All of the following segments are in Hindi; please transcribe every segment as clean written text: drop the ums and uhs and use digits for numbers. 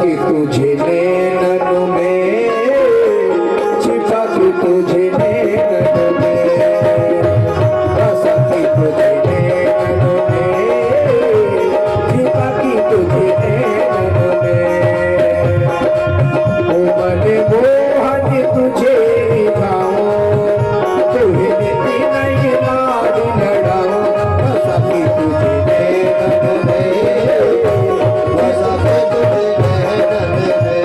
के तुझे नैनन में, छिपा के तुझे नैनन में, बसा के तुझे नैनन में, छिपा के तुझे नैनन में। ओ मन मोहन तुझे निभाऊं, तुझे निति नहीं मार लड़ाऊं, बसा के तुझे नैनन में, बसा के तुझे नैनन में।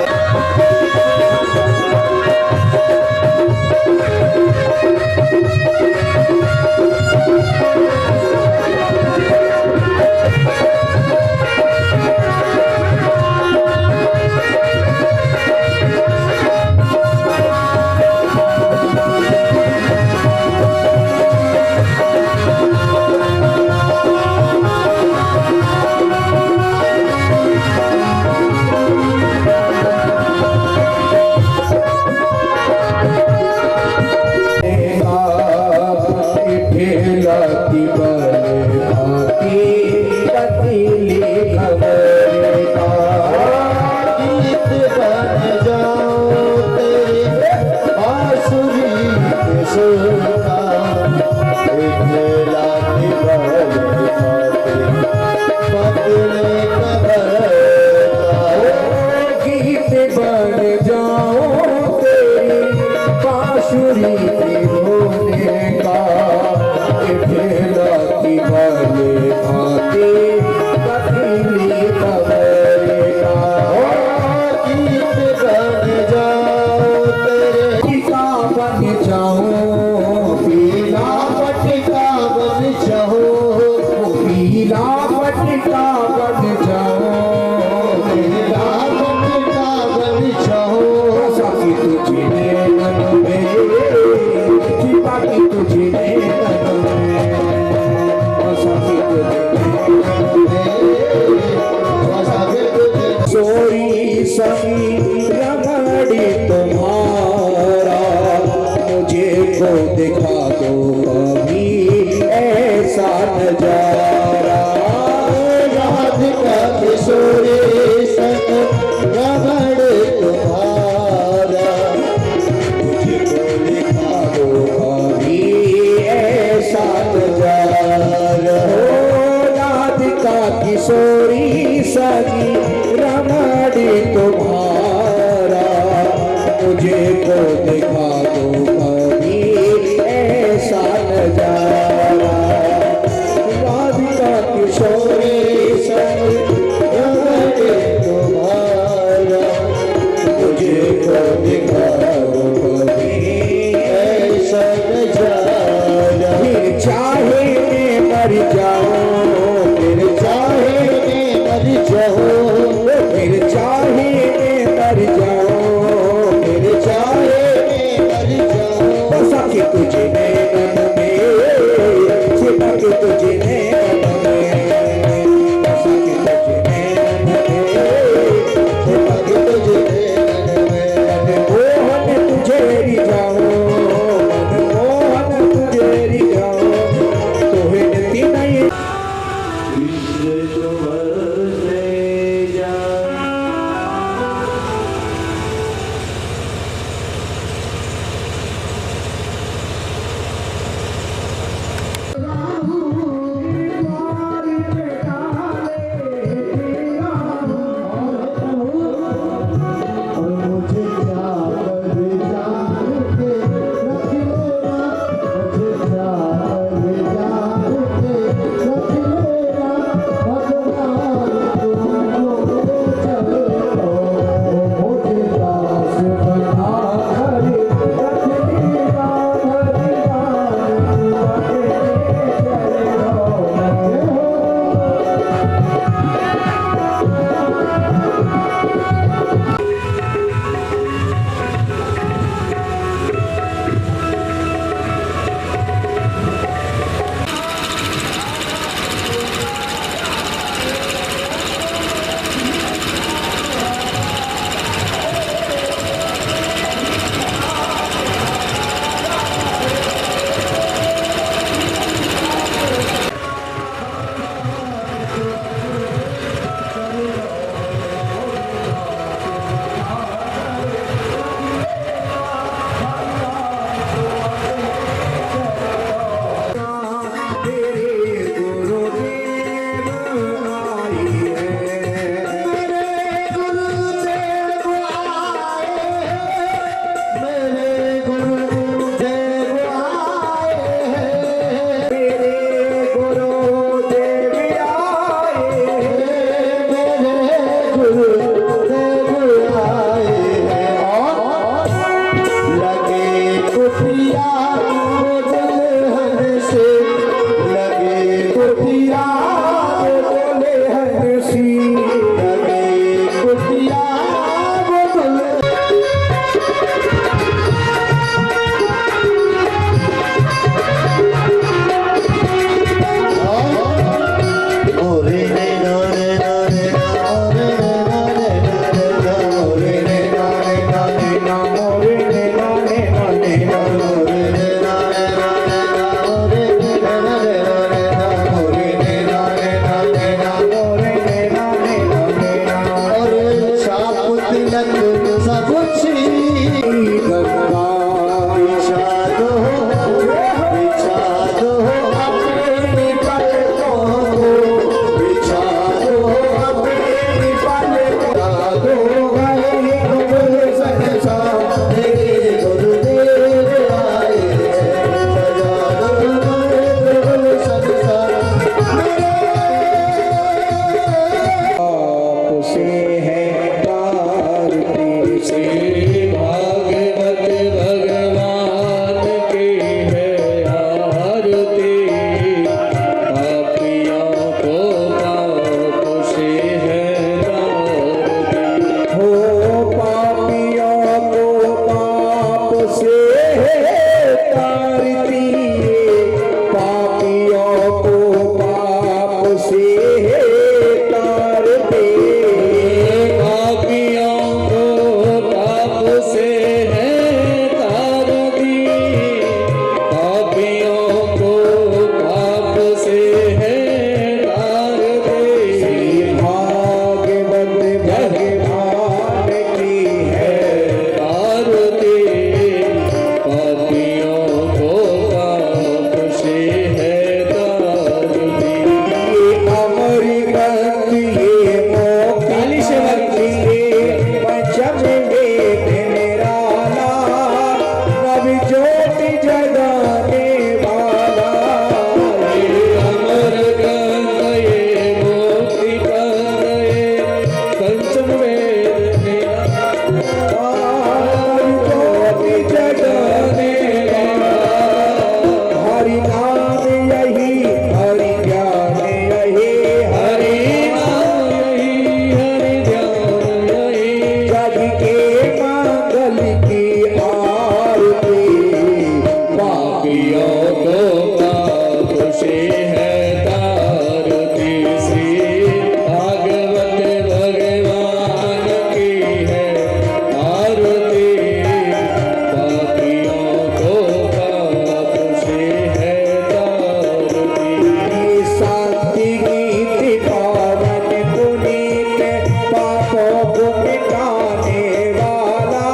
मिटाने वाला,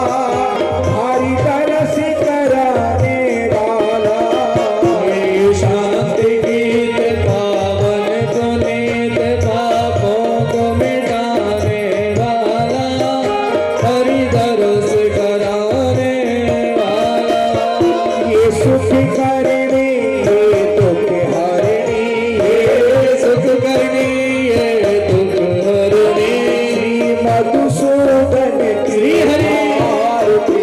भारी तरस कराने वाला। ये शांति गीत पावन पुनीत पापों को मिटाने वाला, हरि दरस कराने वाला। ये सुख करनी ये दुख हरनी, ये सुख करनी ये दुख हरनी, श्री मधुसूदन की आरती।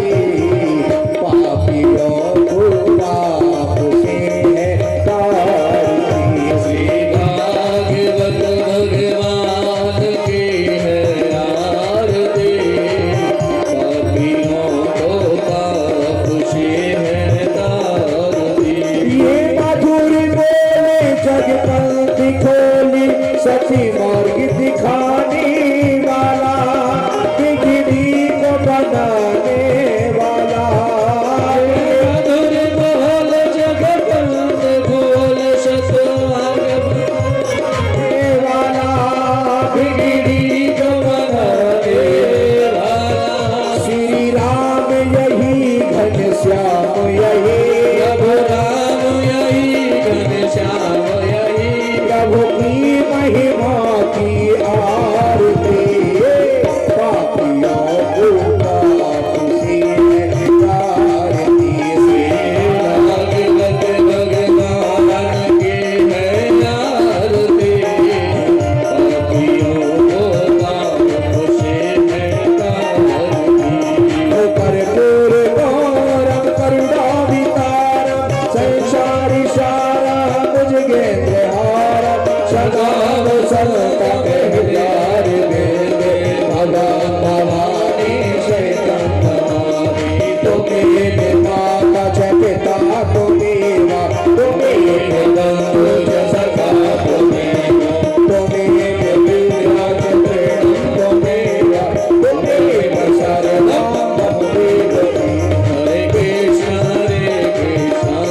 पापियों को पाप से है तारती। श्री भागवत भगवान की है आरती, पापियों को पाप से है तारती। ये मधुर बोले जगपंथी खोली, सती मार्ग दिखाने वाला, बिगड़ी को बनाने वाला। मधुर बोल जगपंथ बोल सतमार्ग बनाने वाला, बिगड़ी को बनाने वाला। श्री राम यही घनश्याम यही, प्रभु राम यही घनश्याम यही, प्रभु की महिमा की आरती। पापियों को पाप से है तारती। भागवत भगवान की है आरती, पापियों को पाप से है तारती। कर्पूर गौरम करुणावतारम, संसारी सारम भुजगेन्द्रहारम, सदा वसंतम हृदय देवे। भगवान भवानी शरणं नमामि। तुम्हें माता च पिता तुमेव, तुम्हें बंधु च सखा तुमेव, तुम्हें विद्या च प्रेम तुमेव, तुम्हें शरणं मम देवती। हरे कृष्ण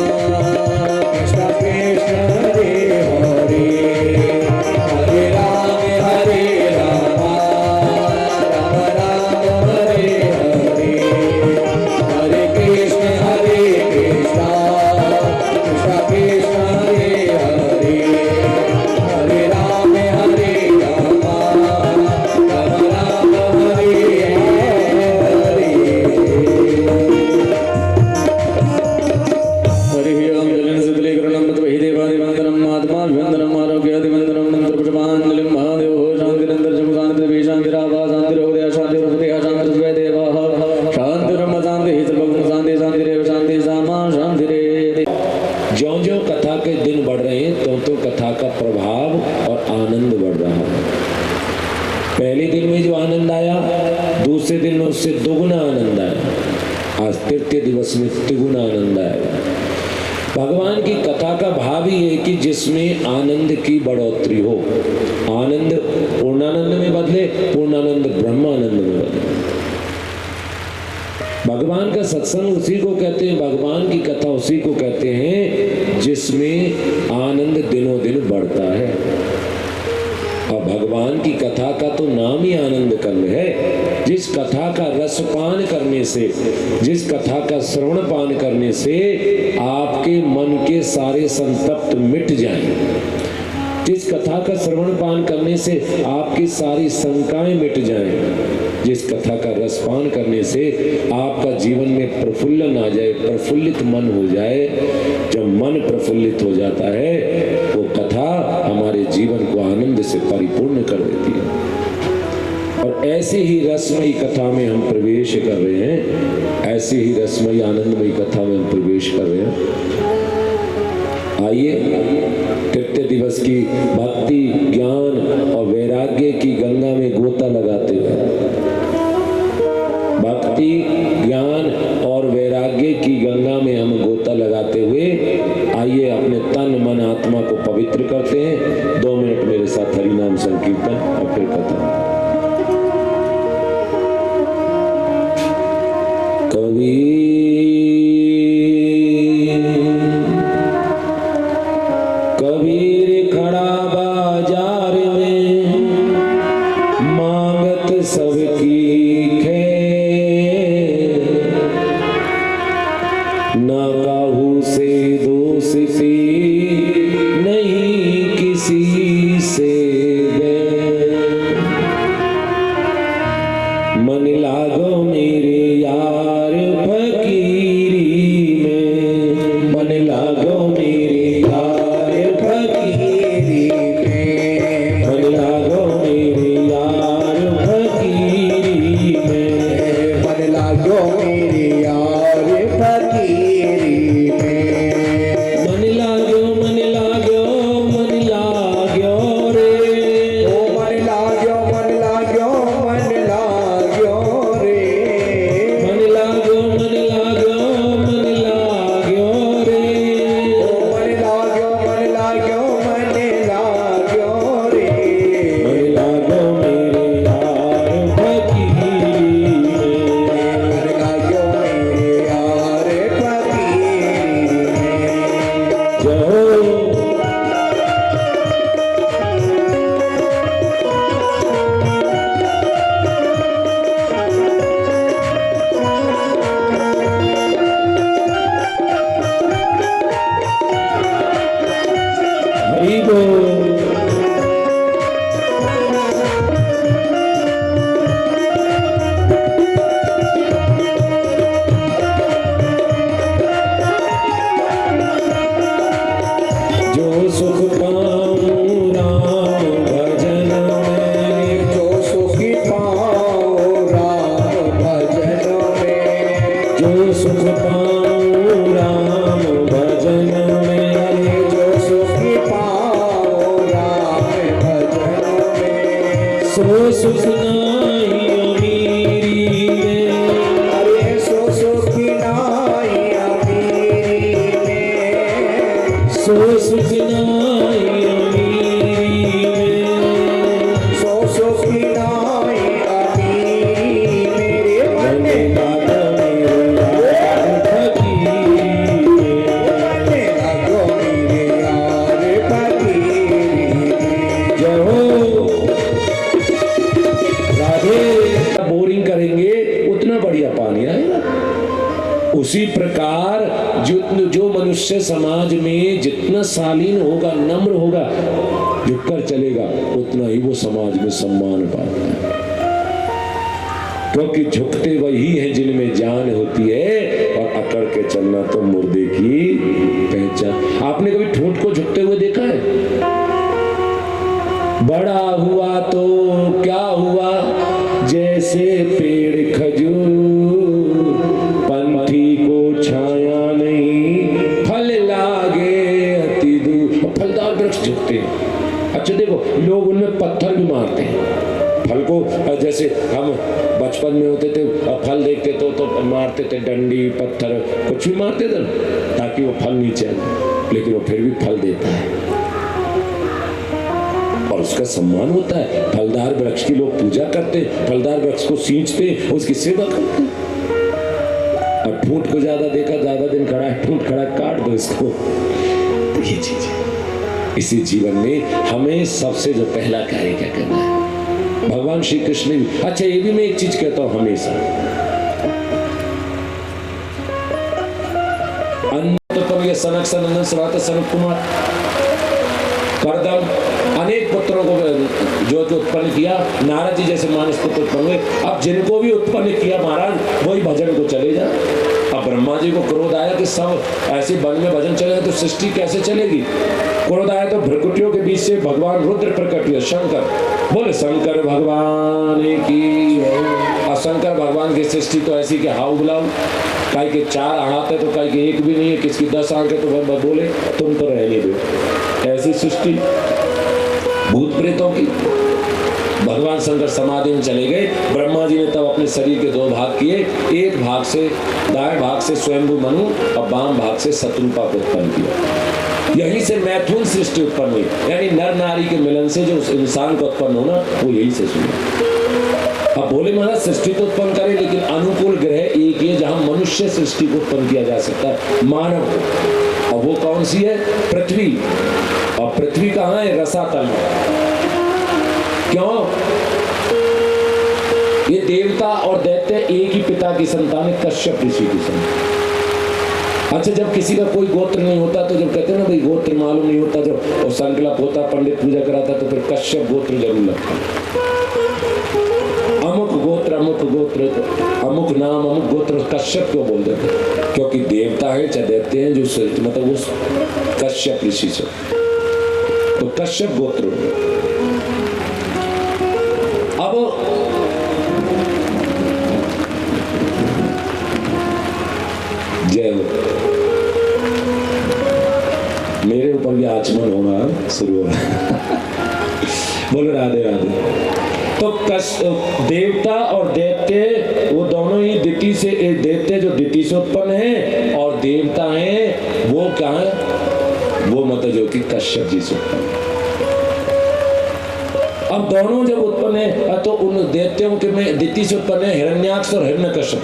कृष्ण कृष्ण हरे हरे, हरे राम राम राम हरे हरे। हरे कृष्ण कृष्ण कृष्ण हरे हरे, हरे राम राम राम हरे हरे। हरि ओम जलन सुतलीकरणं तत्वहि देवादिवन्दनं महात्माभिवन्दनम् आरोग्यादिवन्दनं मन्त्रपुष्पाञ्जलिं महादेवो शान्तिरन्तरिक्षं शान्तिर्देवी शान्तिरावा शान्तिरोदया शान्तिरुपदेहा शान्तिर्द्वैदेवः शान्तिर्ब्रह्म शान्तिः सर्वगुण शान्ति शान्तिरेव शान्तिः सामा शान्तिरेधि। ज्यों-ज्यों कथा के दिन बढ़ रहे हैं त्यों-त्यों कथा का प्रभाव और आनंद बढ़ रहा है। पहले दिन में जो आनंद आया, दूसरे दिन में उससे दोगुना आनंद आया, आज तृतीय दिवस में तिगुना आनंद आएगा। भगवान की कथा का भाव ही है कि जिसमें आनंद की बढ़ोतरी हो। आनंद पूर्णानंद में बदले, पूर्णानंद ब्रह्मानंद में बदले। भगवान का सत्संग उसी को कहते हैं, भगवान की कथा उसी को कहते हैं जिसमें आनंद दिनों दिन बढ़ता है। और भगवान की कथा का तो नाम ही आनंद कर्म है। जिस कथा का रसपान करने से, जिस कथा का श्रवण पान करने से आपके मन के सारे संतप्त मिट जाएं, जिस कथा का श्रवण पान करने से आपकी सारी शंकाएं मिट जाएं, जिस कथा का रसपान करने से आपका जीवन में प्रफुल्लन आ जाए, प्रफुल्लित मन हो जाए। जब मन प्रफुल्लित हो जाता है वो कथा हमारे जीवन को आनंद से परिपूर्ण कर देती है। और ऐसे ही रसमयी कथा में हम प्रवेश कर रहे हैं, ऐसे ही रसमयी आनंदमयी कथा में हम प्रवेश कर रहे हैं। आइए तृतीय दिवस की भक्ति, ज्ञान और वैराग्य की गंगा में गोता लगाते हुए, भक्ति, ज्ञान और वैराग्य की गंगा में हम गोता लगाते हुए आइए अपने तन मन आत्मा को पवित्र करते हैं। 2 मिनट मेरे साथ हरिनाम संकीर्तन और फिर कथा। कबीर खड़ा बाजार में मांगत सबकी सीखे ना काहू से दोस्ती नहीं किसी से बैर। मन लागो मेरे यार फकीरी में, मन लागो मेरे यार फकीरी में, मन लागो मेरे यार फकीरी में, मन लागो मेरे यार फकीरी में। मन लागो मन लागो मन लागो रे, ओ मन लागो मन लागो मन लागो रे। मन लागो मन लागो मन लागो रे, ओ मन लागो मन लागो मन लागो रे। मन लागो मेरे यार फकीरी में। मन लागो मेरे यार फकीरी में। जहो हरि बोल। जो सुख पाऊं राम भजन में, जो सुखी पाओ राम भजन में। जो सुख पाऊं राम भजन में, जो सुखी पाओ राम भजन में। सो सुख नाई अमीरी में, अरे सो सुखी नाई अमीरी में। सो सुख नाई अमीरी में, सो सुखी नाई अमीरी मेरे मन मन लागो मेरे यार फकीरी में। मन लागो मेरे यार फकीरी में। जहो राधे। बोरिंग करेंगे उतना बढ़िया पानी आएगा। उसी प्रकार जो मनुष्य समाज में जितना शालीन होगा, नम्र होगा, झुककर चलेगा, उतना ही वो समाज में सम्मान पाता है। क्योंकि झुकते वही हैं जिनमें जान होती है, और अकड़ के चलना तो मुर्दे की पहचान। आपने कभी ठूंठ को झुकते हुए देखा है? बड़ा हुआ तो क्या हुआ, जैसे पेड़ खजूर, पंथी को छाया नहीं, फल लागे अति दूर। और फलदार वृक्ष झुकते हैं। अच्छा देखो, लोग उनमें पत्थर भी मारते हैं फल को। जैसे हम बचपन में होते थे, फल देखते तो मारते थे, डंडी पत्थर कुछ भी मारते थे ताकि वो फल नीचे आए, लेकिन वो फिर भी फल देता है और उसका सम्मान होता है। फलदार वृक्ष की लोग पूजा करते हैं, फलदार वृक्ष को सींचते, उसकी सेवा करते हैं। और ठूंठ को ज्यादा देखा, ज्यादा दिन खड़ा है, ठूंठ खड़ा, काट दो इसको। तो ये चीज है। इसी जीवन में हमें सबसे जो पहला कार्य क्या करना है, भगवान श्री कृष्ण ने। अच्छा ये भी मैं एक चीज कहता हूं हमेशा, सनक सनंदन सनातन सनत कुमार करदम अनेक पुत्रों को जो उत्पन्न किया, नारद जी जैसे मानस पुत्र उत्पन्न हुए। अब जिनको भी उत्पन्न किया महाराज, वही भजन को चले जा। अब ब्रह्मा जी को क्रोध आया कि सब ऐसे वन में भजन चलेगा तो सृष्टि कैसे चलेगी। क्रोध आया तो भ्रकुटियों के बीच से भगवान रुद्र प्रकट हुए, शंकर। बोले शंकर भगवान की। और शंकर भगवान की सृष्टि तो ऐसी कि हाउ बुलाओ, काई के 4 हाथ है तो काई के 1 भी नहीं है, किसकी 10 आंख है तो बोले तुम तो रहने दो। ऐसी सृष्टि भूत प्रेतों की। भगवान शंकर समाधि में चले गए। ब्रह्मा जी ने तब अपने शरीर के 2 भाग किए, एक भाग से दाएं भाग से स्वयंभू मनु और बाम भाग से शत्रुपा को उत्पन्न किया। यहीं से मैथुन सृष्टि उत्पन्न हुई, यानी नर नारी के मिलन से जो इंसान को उत्पन्न होना वो यही से सुना। अब बोले महाराज सृष्टि तो उत्पन्न करे, लेकिन अनुकूल ग्रह एक ही है जहां मनुष्य सृष्टि को उत्पन्न किया जा सकता है, मानव। और वो कौन सी है? पृथ्वी। और पृथ्वी कहाँ है? रसातल में। क्यों? ये देवता और दैत्य एक ही पिता की संतान है, कश्यप ऋषि की संतान। अच्छा, जब किसी का कोई गोत्र नहीं होता तो जब कहते हैं ना भाई गोत्र मालूम नहीं होता, जब और संकल्प होता, पंडित पूजा कराता, तो फिर कश्यप गोत्र जरूर लगता है। अमुक गोत्र, अमुक नाम, अमुक गोत्र, कश्यप क्यों बोल देते? क्योंकि देवता है चाहे दैत्य हैं, जो मतलब उस कश्यप ऋषि से, तो कश्यप गोत्र। अब जय हो, मेरे ऊपर भी आचमन होना शुरू हो रहा बोलो राधे राधे। तो देवता और दैत्य वो दोनों ही दिति से, दैत्य जो दिति से उत्पन्न है और देवता हैं वो क्या है, वो मतलब जो कि कश्यप जी से उत्पन्न। अब दोनों जब उत्पन्न है तो उन दैत्यों के में दिति से उत्पन्न है हिरण्याक्ष और हिरण्यकश्यप।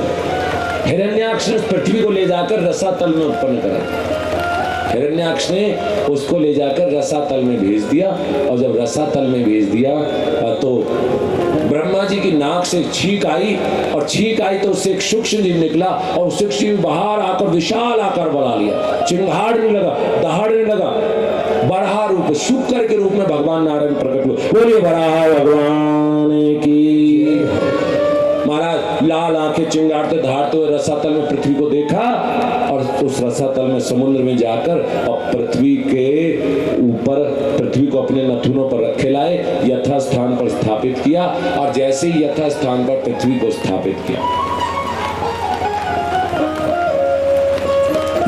हिरण्याक्ष ने पृथ्वी को ले जाकर रसातल में उत्पन्न करा। हिरण्याक्ष ने उसको ले जाकर रसातल में भेज दिया, और जब रसातल में भेज दिया तो ब्रह्मा जी की नाक से छींक आई, और छींक आई तो उससे एक सूक्ष्म जीव निकला, और सूक्ष्म जीव बाहर आकर विशाल आकार बना लिया, चिंगाड़ने लगा, दहाड़ने लगा, बराह रूप, शुक्र के रूप में भगवान नारायण प्रकट हुए। बोलिए बराह भगवान की। महाराज लाल आंखें चिंगाड़ते दहाड़ते हुए रसातल में पृथ्वी को देखा, और उस रसातल में समुद्र में जाकर और पृथ्वी के ऊपर, पृथ्वी को अपने नथुनों पर रखे लाए, यथास्थान पर स्थापित किया, और जैसे ही यथास्थान पर पृथ्वी को स्थापित किया,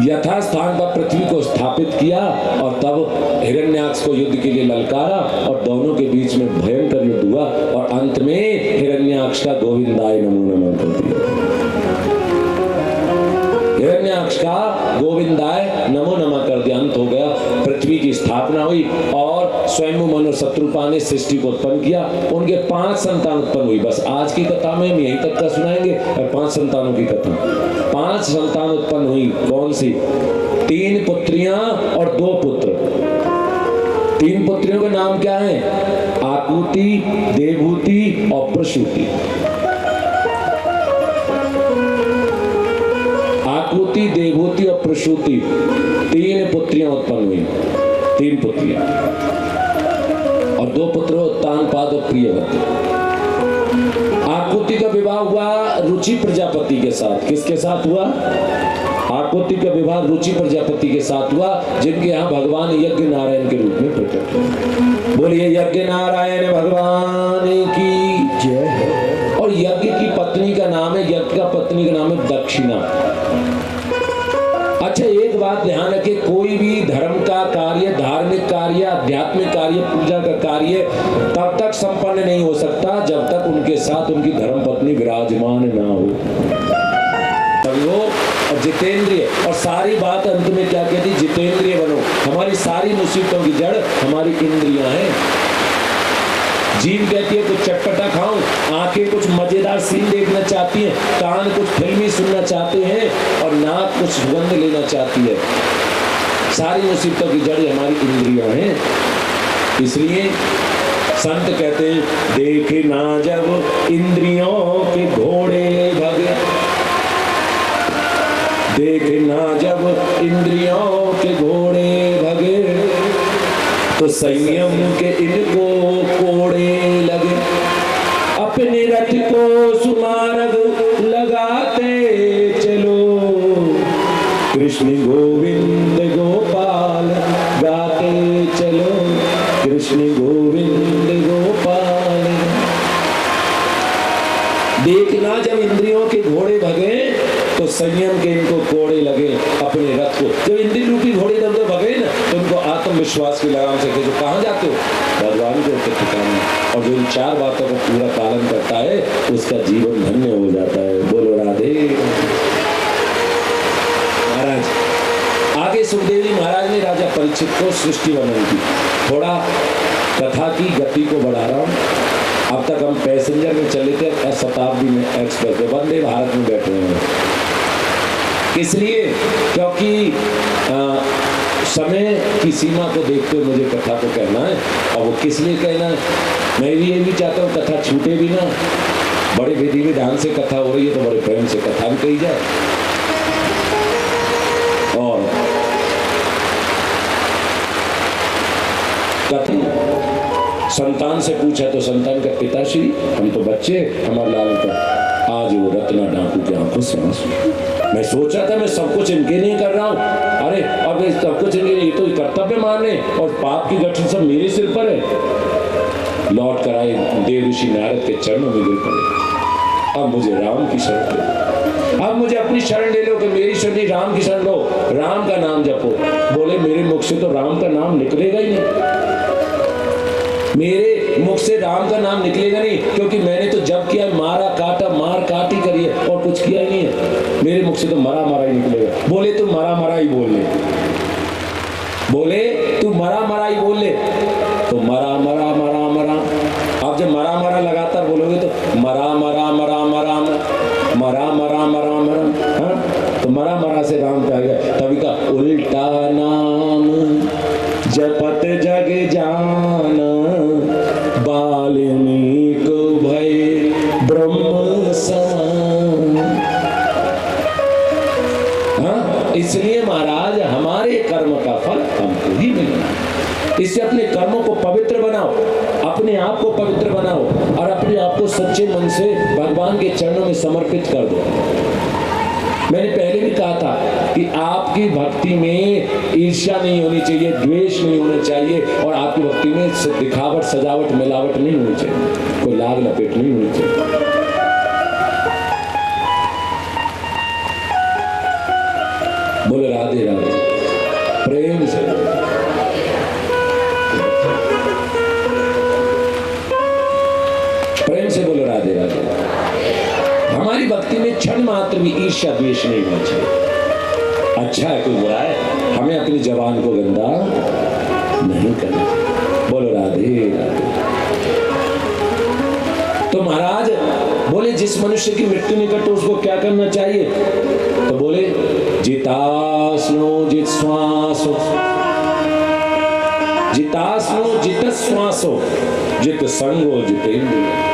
यथास्थान पर पृथ्वी को स्थापित किया, और तब हिरण्याक्ष को युद्ध के लिए ललकारा, और दोनों के बीच में भयंकर युद्ध हुआ, और अंत में हिरण्याक्ष का गोविंदाय नमो नमः कर दिया। हिरण्याक्ष का गोविंदाय नमो नमः कर दिया, अंत हो गया। पृथ्वी की स्थापना हुई, और स्वयं मनु शत्रुपा ने सृष्टि को उत्पन्न किया। उनके 5 संतान उत्पन्न हुई। बस आज की कथा में हम यहीं तक का सुनाएंगे, 5 संतानों की कथा। 5 संतान उत्पन्न हुई। कौन सी? 3 पुत्रियां और 2 पुत्र। 3 पुत्रियों के नाम क्या है? आकुति, देवहूति और प्रसूति। आकुति, देवहूति और प्रसूति 3 पुत्रियां उत्पन्न हुई। 3 पुत्रियां और 2 पुत्र, उत्तानपाद और प्रियवती। आकुति का विवाह हुआ रुचि प्रजापति के साथ। किसके साथ हुआ? आकुति का विवाह रुचि प्रजापति के साथ हुआ, जिनके यहाँ भगवान यज्ञ नारायण के रूप में प्रकट हुए। बोलिए यज्ञ नारायण भगवान की जय। और यज्ञ की पत्नी का नाम है, यज्ञ का पत्नी का नाम है दक्षिणा। अच्छा, एक बात ध्यान रखें, कोई भी धर्म का कार्य, धार्मिक कार्य, आध्यात्मिक कार्य, पूजा का कार्य तब तक संपन्न नहीं हो सकता जब तक उनके साथ उनकी धर्मपत्नी विराजमान ना हो। वो और जितेंद्रिय, और सारी बात अंत में क्या कहती? जितेंद्रिय बनो। हमारी सारी मुसीबतों की जड़ हमारी इंद्रियां हैं। जीभ कहती है कुछ चटपटा खाऊं, आंखें कुछ मजेदार सीन देखना चाहती हैं, कान कुछ फिल्मी सुनना चाहते हैं, और नाक कुछ सुगंध लेना चाहती है। सारी मुसीबतों की जड़ हमारी इंद्रियां हैं। इसलिए संत कहते हैं, देखे ना जब इंद्रियों के घोड़े भगे, देखे ना जब इंद्रियों के घोड़े भगे, तो संयम के इनको कोड़े लगे। अपने रथ को सुमार्ग लगाते चलो, कृष्ण गोविंद गोपाल गाते चलो, कृष्ण गोविंद गोपाल। देखना जब इंद्रियों के घोड़े भगे, तो संयम के इनको कोड़े लगे। अपने रथ को, जब इंद्रिय रूपी घोड़े दब भगे ना, तो उनको आत्मविश्वास की लगाम से जो कहाँ जाते हो? भगवान के ठिकाने। और जो इन 4 बातों को पूरा पालन करता है, उसका जीवन धन्य हो जाता है। बोलो राधे। महाराज आगे सुखदेव जी महाराज ने राजा परीक्षित को सृष्टि वर्णन की। थोड़ा कथा की गति को बढ़ा रहा हूं। अब तक हम पैसेंजर में चले थे, शताब्दी में एक्सप्रेस में, वंदे भारत में बैठे हुए हैं। इसलिए क्योंकि समय की सीमा को देखते हुए मुझे कथा को कहना है। और वो किस लिए कहना है? मैं भी ये भी चाहता हूँ कथा छूटे भी ना, बड़े विधि विधान से कथा हो रही है तो बड़े प्रेम से कथा भी कही जाए। और संतान से पूछा तो संतान का पिताश्री हम तो बच्चे, हमारा लाल का आज वो रत्ना डाकू की आंखों से आंसू। मैं सोचा था मैं सब कुछ इनके नहीं कर रहा हूँ, अरे अब सब कुछ इनके नहीं, तो कर्तव्य माने और पाप की गठरी सब मेरे सिर पर है। लौट कर आए देव ऋषि नारद के चरणों में गिर पड़े। अब मुझे राम की शरण ले, अब मुझे अपनी शरण ले लो कि मेरी शरण राम की शरण लो, राम का नाम जपो। बोले मेरे मुख से तो राम का नाम निकलेगा ही नहीं, मेरे मुख से राम का नाम निकलेगा नहीं, क्योंकि मैंने तो जब किया मारा काटा मार काटी करी है और कुछ किया ही नहीं है। मेरे मुख से तो मरा मरा ही निकलेगा। बोले तू मरा मरा ही बोल ले, बोले तू मरा मरा ही बोल ले, तो मरा मरा मरा मरा। आप जब मरा मरा लगातार बोलोगे तो मरा मरा मरा मरा मरा मरा मरा मरा, हाँ तो मरा मरा से राम पे आ गया। तभी का उल्टा नाम जपत जग जाना, बाल्मीक भय ब्रह्म समान। हाँ इसलिए महाराज हमारे कर्म का फल हमको ही मिलना। इससे अपने कर्मों को पवित्र बनाओ, अपने आप को पवित्र बनाओ और अपने आप को सच्चे मन से भगवान के चरणों में समर्पित कर दो। मैंने पहले भी कहा था कि आपकी भक्ति में ईर्ष्या नहीं होनी चाहिए, द्वेष नहीं होना चाहिए और आपकी भक्ति में दिखावट सजावट मिलावट नहीं होनी चाहिए, कोई लाग लपेट नहीं होनी चाहिए। बोले राधे राधे प्रेम से। प्रेम से बोलो राधे राधे। हमारी भक्ति में क्षण मात्र भी ईर्ष्या द्वेष नहीं होना चाहिए। अच्छा है कोई बुरा है, हमें अपनी जबान को गंदा नहीं करना। बोलो राधे राधे। तो महाराज बोले जिस मनुष्य की मृत्यु निकट हो उसको क्या करना चाहिए? तो बोले जितास्नो जित श्वासो, जितास्नो जित श्वासो, जित संगो जितेंद्रिय।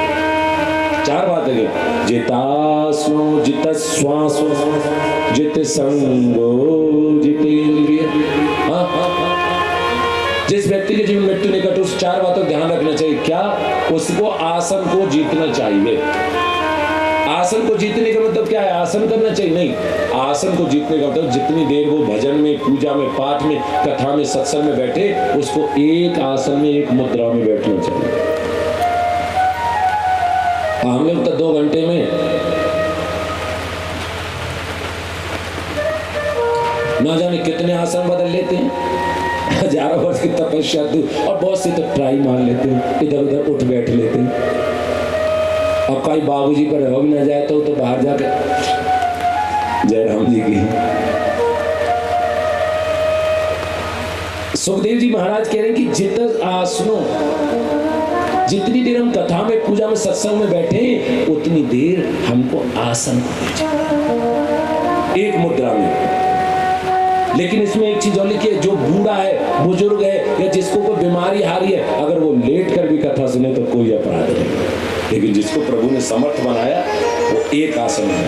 चार बात है, जितास्नो जित श्वासो, जित संगो जितेंद्रिय। हाँ हाँ हाँ। जिस व्यक्ति के जीवन मृत्यु निकट उस चार बातों का ध्यान रखना चाहिए। क्या? उसको आसन को जीतना चाहिए। आसन को जीतने का मतलब क्या है? आसन करना चाहिए नहीं, आसन को जीतने का मतलब जितनी देर वो भजन में, पूजा में, पाठ में, कथा में, सत्संग में बैठे, उसको एक आसन में एक मुद्रा में बैठना चाहिए। हम लोग तो 2 घंटे में ना जाने कितने आसन बदल लेते हैं, हजारों वर्ष की तपस्या और बहुत से तो ट्राई मार लेते हैं, इधर उधर उठ बैठ लेते हैं। अब कहीं बाबूजी पर हो भी ना जाए तो बाहर जाके जयराम जी की। सुखदेव जी महाराज कह रहे हैं कि जित आसनों, जितनी देर हम कथा में, पूजा में, सत्संग में बैठे उतनी देर हमको आसन एक मुद्रा में। लेकिन इसमें एक चीज और लिखी है, जो बूढ़ा है, बुजुर्ग है या जिसको कोई बीमारी हारी है, अगर वो लेट कर भी कथा सुने तो कोई अपराध नहीं। लेकिन जिसको प्रभु ने समर्थ बनाया वो एक आसन है।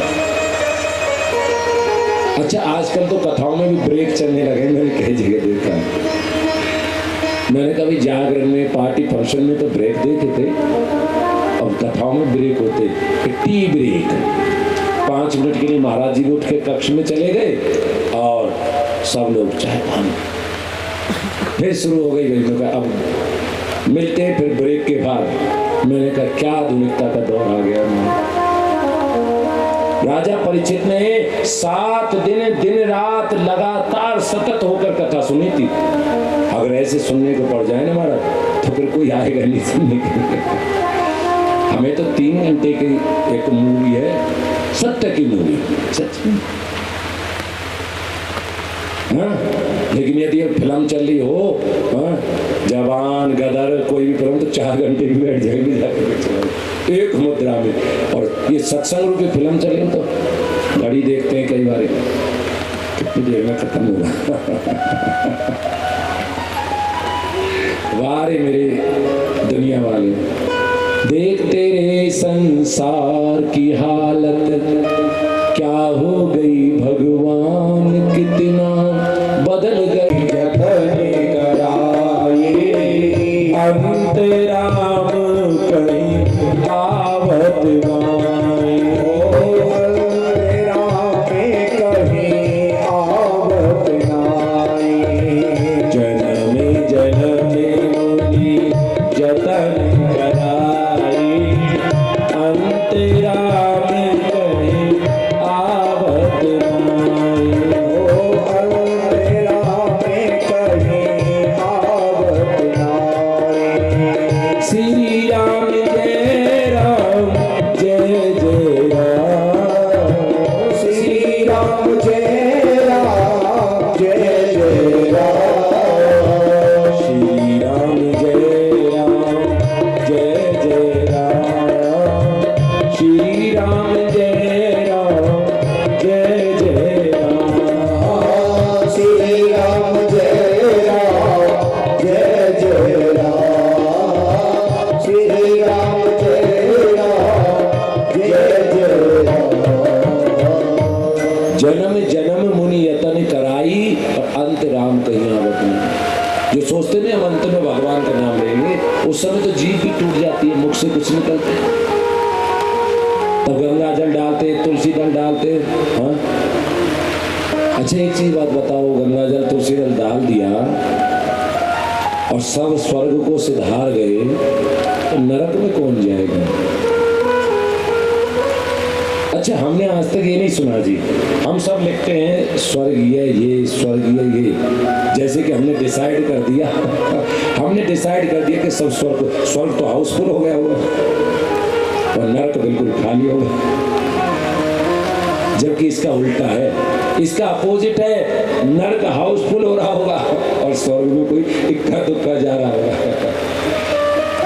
अच्छा आजकल तो कथाओं में भी ब्रेक चलने लगे, मैंने कई जगह देखा। मैंने कभी जागरण में, पार्टी फंक्शन में तो ब्रेक देते थे, अब कथाओं में ब्रेक होते, टी ब्रेक। 5 मिनट के लिए महाराज जी उठ के कक्ष में चले गए और सब लोग चाय पानी, फिर शुरू हो गई। अब मिलते हैं फिर ब्रेक के बाद। मैंने कहा क्या आधुनिकता का दौर आ गया। राजा परीक्षित ने 7 दिन दिन रात लगातार सतत होकर कथा सुनी थी। अगर ऐसे सुनने को पड़ जाए ना महाराज तो फिर कोई आएगा नहीं सुनने के लिए। हमें तो 3 घंटे की एक मूवी है, सत्य की मूवी, सच में। हाँ? लेकिन यदि फिल्म चल रही हो, हाँ? जवान गदर कोई भी फिल्म तो 4 घंटे भी बैठ जाएंगे जाके एक मुद्रा में। और ये सत्संग रूपी फिल्म चले तो घड़ी देखते हैं कई बार कितनी देर में खत्म होगा। वारे मेरे दुनिया वाले देख तेरे संसार की हालत क्या हो गई, भगवान कितना बदल गई। जतन कराए अंतराम कहीं आवत गाए। जन्म जन्म मुनि जतन कराए अंतराम कहीं आवत गाए। श्री राम जय राम जय जय राम। श्री राम जय राम जय जय राम। श्री राम जय राम जय जय राम। श्री राम जय राम जय जय राम। श्री राम जय राम जय जय राम। श्री राम जय राम जय जय राम। जन्म जन्म मुनि यतन कराई और अंत राम कहीं आवत नहीं। जो सोचते नहीं हम अंत में भगवान का नाम लेंगे, उस समय तो जीभ भी टूट जाती है, मुख से कुछ निकलता है। तब गंगा जल डालते, तुलसी दल डालते। हाँ, अच्छा एक चीज बात बताओ, गंगा जल तुलसी दल डाल दिया और सब स्वर्ग को सिधार गए, तो नरक में कौन जाएगा? अच्छा, हमने आज तक ये नहीं सुना जी। हम सब लिखते हैं स्वर्गीय ये स्वर्गीय ये, जैसे कि हमने डिसाइड कर दिया हमने डिसाइड कर दिया कि सब स्वर्ग तो हाउसफुल हो गया होगा और नरक बिल्कुल खाली होगा। जबकि इसका उल्टा है, इसका अपोजिट है। नरक हाउसफुल हो रहा होगा और स्वर्ग में कोई इक्का दुक्का जा रहा होगा।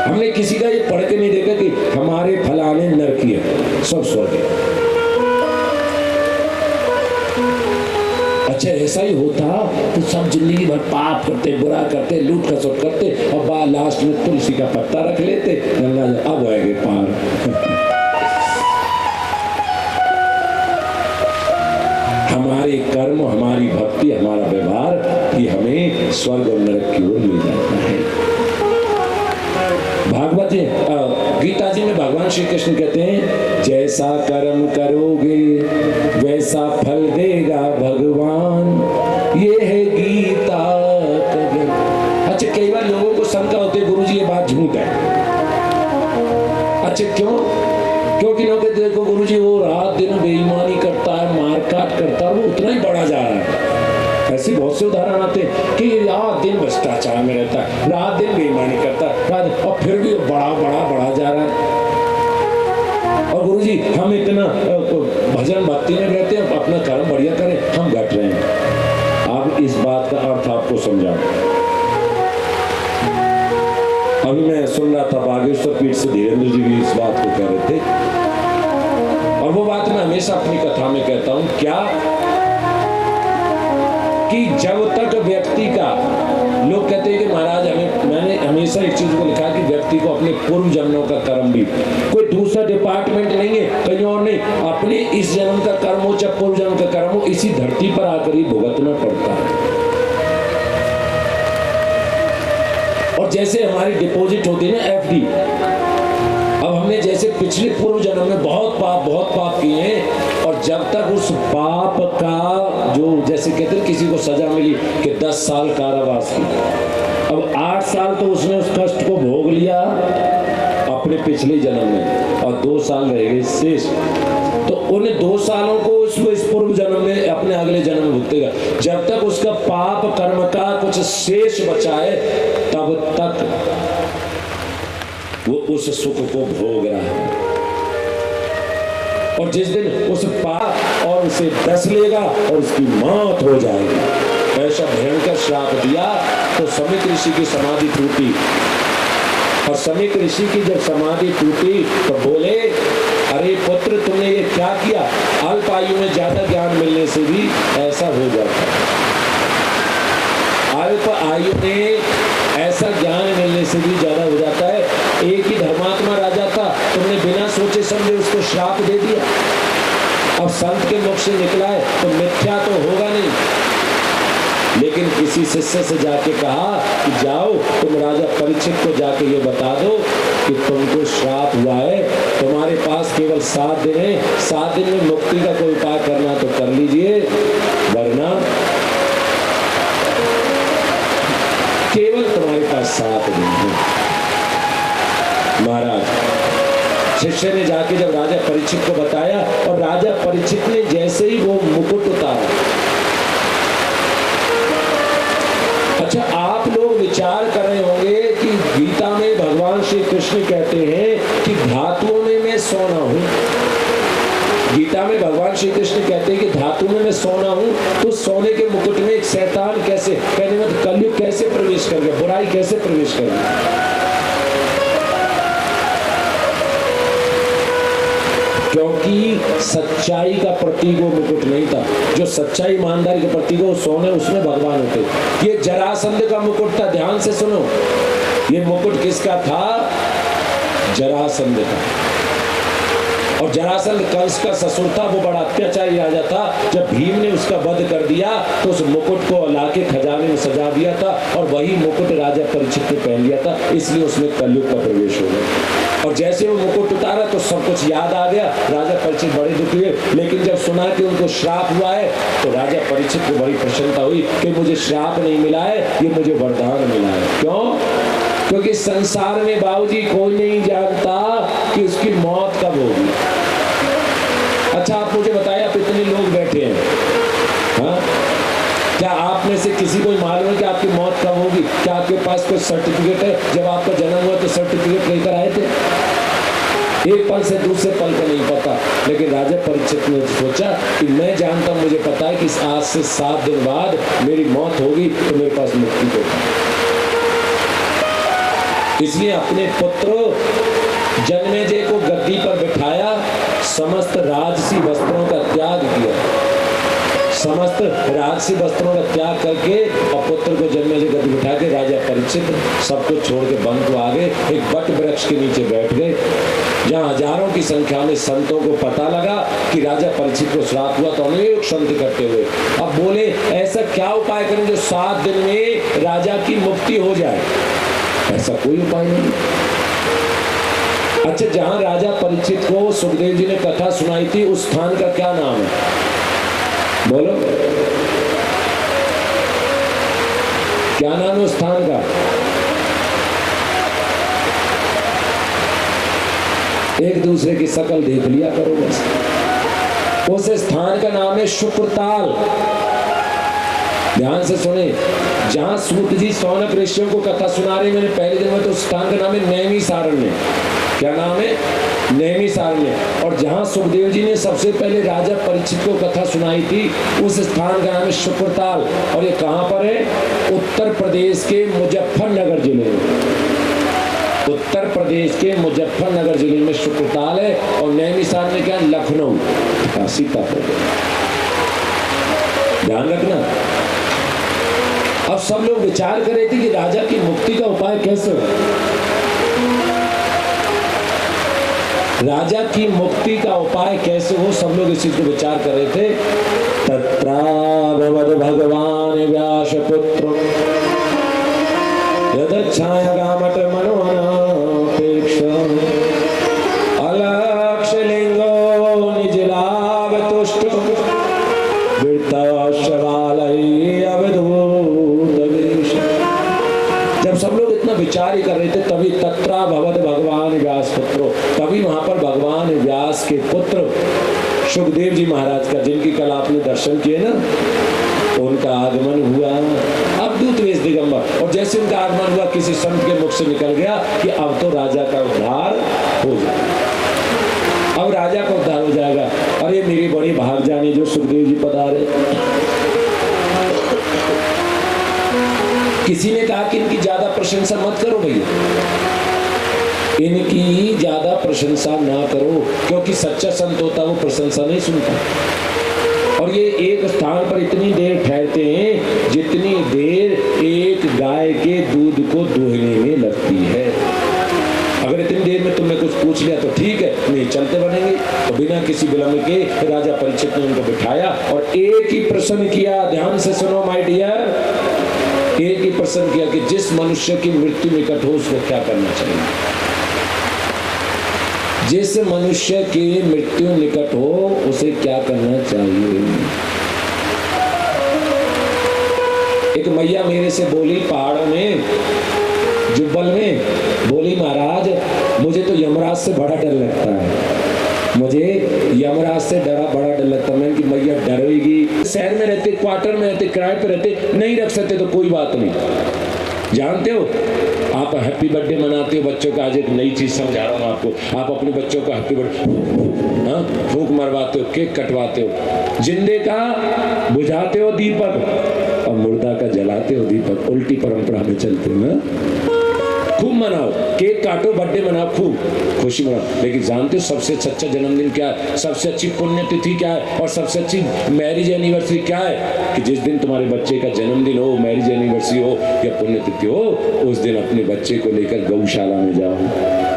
हमने किसी का ये पढ़ के नहीं देखा कि हमारे फलाने नरकी है, सब स्वर्ग है। अच्छा, ऐसा ही होता तो सब जिंदगी भर पाप करते, बुरा करते, लूट खसोट करते और बाद लास्ट में तुलसी का पत्ता रख लेते, गंगा जल अब आएंगे पार। हमारे कर्म, हमारी भक्ति, हमारा व्यवहार ही हमें स्वर्ग और नरक की ओर ले जाता है। भागवत गीता जी में भगवान श्री कृष्ण कहते हैं, जैसा कर्म करोगे वैसा फल देगा भगवान, ये है गीता का। अच्छा, कई बार लोगों को शंका होती है, गुरुजी ये बात झूठ है। अच्छा, क्यों? क्योंकि लोग कहते देखो गुरुजी वो रात दिन बेईमानी करता है, मारकाट करता है, वो उतना ही बढ़ा जा रहा है। ऐसे बहुत से उदाहरण आते हैं कि रात दिन भ्रष्टाचार में रहता है, रात दिन बेईमानी करता है, और फिर भी बढ़ा जा रहा है। और गुरुजी हम इतना भजन भक्ति में रहते हैं, अपना कर्म बढ़िया करें, हम घट रहे हैं। अब इस बात का अर्थ आपको समझाऊं। अभी मैं सुन रहा था बागेश्वर पीठ से धीरेन्द्र जी भी इस बात को कह रहे थे, और वो बात मैं हमेशा अपनी कथा में कहता हूं, क्या कि जब तक व्यक्ति का, लोग कहते हैं कि महाराज मैंने हमेशा एक चीज को लिखा कि व्यक्ति को अपने पूर्व जन्मों का कर्म भी, कोई दूसरा डिपार्टमेंट नहीं है, कहीं और नहीं, अपने इस जन्म का कर्म हो चाहे पूर्व जन्म का कर्म हो, इसी धरती पर आकर ही भुगतना पड़ता है। और जैसे हमारी डिपॉजिट होती है ना, एफडी, अब हमने जैसे पिछले पूर्व जन्म में बहुत पाप किए हैं, और जब तक उस पाप का जो, जैसे कहते हैं किसी को सजा मिली कि 10 साल कारावास की, अब 8 साल तो उसने उस कष्ट को भोग लिया अपने पिछले जन्म में, और 2 साल रह गए शेष, तो उन 2 सालों को इस पूर्व जन्म में अपने अगले जन्म में भुगतेगा। जब तक उसका पाप कर्म का कुछ शेष बचा है, तब तक वो उस सुख को भोग रहा है। और जिस दिन उस पाप और उसे डस लेगा और उसकी मौत हो जाएगी, ऐसा भयंकर श्राप दिया। तो समीक ऋषि की समाधि टूटी, और समीक ऋषि की जब समाधि टूटी तो बोले, अरे पुत्र तुमने ये क्या किया? अल्प आयु में ज्यादा ज्ञान मिलने से भी ऐसा हो जाता है, अल्प आयु में ऐसा ज्ञान मिलने से भी ज्यादा हो जाता है। एक ही धर्मात्मा राजा था, संत के मुख से निकला है तो मिथ्या तो होगा नहीं। लेकिन किसी शिष्य से जाके कहा कि जाओ तुम राजा परीक्षित को जाके ये बता दो कि तुमको श्राप हुआ है, तुम्हारे पास केवल 7 दिन है, 7 दिन में मुक्ति का कोई उपाय करना तो कर लीजिए, वरना केवल तुम्हारे पास 7 दिन है। महाराज शिष्य ने जाके जब राजा परीक्षित को बताया और राजा परीक्षित ने जैसे ही वो मुकुट उतारा। अच्छा, आप लोग विचार कर रहे होंगे कि गीता में भगवान श्री कृष्ण कहते हैं कि धातुओं में मैं सोना हूं। गीता में भगवान श्री कृष्ण कहते हैं कि धातु में मैं सोना हूं, तो सोने के मुकुट में एक शैतान कैसे, कहने में कलयुग कैसे प्रवेश कर गया, बुराई कैसे प्रवेश कर गया? क्योंकि सच्चाई का प्रतीक वो मुकुट नहीं था। जो सच्चाई ईमानदारी के प्रतीक वो सोने, उसमें भगवान होते। ये जरासंध का मुकुट था, ध्यान से सुनो। ये मुकुट किसका था? जरासंध का। और जरासंध कंस का ससुर था, वो बड़ा अत्याचारी राजा था। जब भीम ने उसका वध कर दिया तो उस मुकुट को लाके खजाने में सजा दिया था और वही मुकुट राजा परीक्षित ने पहन लिया था, इसलिए उसमें कलयुग का प्रवेश हो गया। और जैसे वो मुकुट उतारा तो सब कुछ याद आ गया। राजा परीक्षित बड़े दुखी हुए, लेकिन जब सुना कि उनको श्राप हुआ है तो राजा परीक्षित को बड़ी प्रसन्नता हुई कि मुझे श्राप नहीं मिला है, ये मुझे वरदान मिला है। क्यों? क्योंकि संसार में बाबूजी कोई नहीं जानता कि उसकी मौत कब होगी। अच्छा, आप मुझे बताइए, आप इतने लोग बैठे हैं, हाँ, क्या आप में से किसी को मालूम है कि आपकी मौत कब होगी? क्या आपके पास कोई सर्टिफिकेट है? जब आपका जन्म हुआ तो सर्टिफिकेट लेकर आए थे? एक पल से दूसरे पल का नहीं पता। लेकिन राजा परीक्षित ने सोचा कि मैं जानता हूं, मुझे पता है कि आज से 7 दिन बाद मेरी मौत होगी, तो मेरे पास मुक्ति को था। इसलिए अपने पुत्र जन्मेजय को गद्दी पर बिठाया, समस्त राजसी वस्त्रों का त्याग किया, समस्त राजसी वस्त्रों का त्याग करके और पुत्र को जन्मेजय गद्दी बिठा के राजा परीक्षित सब कुछ छोड़ के वन को आगे एक बट वृक्ष के नीचे बैठ गए, जहाँ हजारों की संख्या में संतों को पता लगा कि राजा परीक्षित को श्राप हुआ। तो अनेक संत इकट्ठे हुए। अब बोले ऐसा क्या उपाय करें जो 7 दिन में राजा की मुक्ति हो जाए? ऐसा कोई उपाय नहीं। अच्छा, जहां राजा परीक्षित को सुखदेव जी ने कथा सुनाई थी, उस स्थान का क्या नाम है? बोलो, क्या नाम है उस स्थान का? एक दूसरे की शक्ल देख लिया करो बस। उस स्थान का नाम है शुक्रताल। ध्यान से सुने, जहां सूत जी सौनक ऋषियों को कथा सुना रहे, मैंने पहले दिन में तो उस स्थान का नाम है नैमिसारण्य। क्या नाम है? नैमिसारण्य। और जहां सुखदेव जी ने सबसे पहले राजा परीक्षित को कथा सुनाई थी, उस स्थान का नाम है शुक्रताल। और ये कहां पर है? उत्तर प्रदेश के मुजफ्फरनगर जिले में। उत्तर प्रदेश के मुजफ्फरनगर जिले में शुक्रताल है। और नैमिसारण्य क्या? लखनऊ, सीतापुर। ध्यान रखना। अब सब लोग विचार कर रहे थे कि राजा की मुक्ति का उपाय कैसे हो। राजा की मुक्ति का उपाय कैसे हो, सब लोग इस चीज को विचार कर रहे थे। तत्राभवद भगवान व्यास पुत्र यदच्छाय गामट मनोनापेक्ष अलक्ष लिंगो निज लाभ तुष्ट जब सब लोग इतना विचार ही कर रहे थे, तभी तत्रा भवद भगवान व्यास पुत्रो, तभी वहां पर भगवान व्यास के पुत्र सुखदेव जी महाराज का, जिनकी कल आपने दर्शन किए ना, उनका आगमन हुआ। अब दूत वेश दिगंबर। और जैसे उनका आगमन हुआ, किसी संत के मुख से निकल गया कि अब तो राजा का उद्धार हो जाएगा, अब राजा का उद्धार हो जाएगा। अरे मेरी बड़ी भाग जानी जो सुखदेव जी पधारे। किसी ने कहा कि इनकी ज्यादा प्रशंसा मत करो भैया, इनकी ज्यादा प्रशंसा ना करो, क्योंकि सच्चा संत होता वो प्रशंसा नहीं सुनता। और ये एक स्थान पर इतनी देर ठहरते हैं जितनी देर एक गाय के दूध को दुहने में लगती है। अगर इतनी देर में तुम्हें कुछ पूछ पूछ लिया तो ठीक है, नहीं चलते बनेंगे। तो बिना किसी विलंब के राजा परीक्षित ने उनको बिठाया और एक ही प्रश्न किया, ध्यान से सुनो माय डियर, एक ही प्रश्न किया कि जिस मनुष्य की मृत्यु निकट हो उसको क्या करना चाहिए। जिस मनुष्य की मृत्यु निकट हो उसे क्या करना चाहिए। एक मैया मेरे से बोली पहाड़ों में, जुब्बल में, बोली महाराज मुझे तो यमराज से बड़ा डर लगता है, मुझे यमराज से बड़ा डर लगता है। मैंने कि मैया डरेगी, शहर में रहते, क्वार्टर में रहते, किराए पे रहते, नहीं रख सकते तो कोई बात नहीं। जानते हो आप हैप्पी बर्थडे मनाते हो बच्चों का, आज एक नई चीज समझा रहा हूँ आपको। आप अपने बच्चों का हैप्पी बर्थडे फूंक मरवाते हो, केक कटवाते हो, जिंदे का बुझाते हो दीपक और मुर्दा का जलाते हो दीपक, उल्टी परंपरा में चलते हो ना। खूब मनाओ, केक काटो, बर्थडे मनाओ, खूब खुशी मनाओ। लेकिन जानते हो सबसे सच्चा जन्मदिन क्या है, सबसे अच्छी पुण्यतिथि क्या है और सबसे अच्छी मैरिज एनिवर्सरी क्या है? कि जिस दिन तुम्हारे बच्चे का जन्मदिन हो, मैरिज एनिवर्सरी हो या पुण्यतिथि हो, उस दिन अपने बच्चे को लेकर गौशाला में जाओ।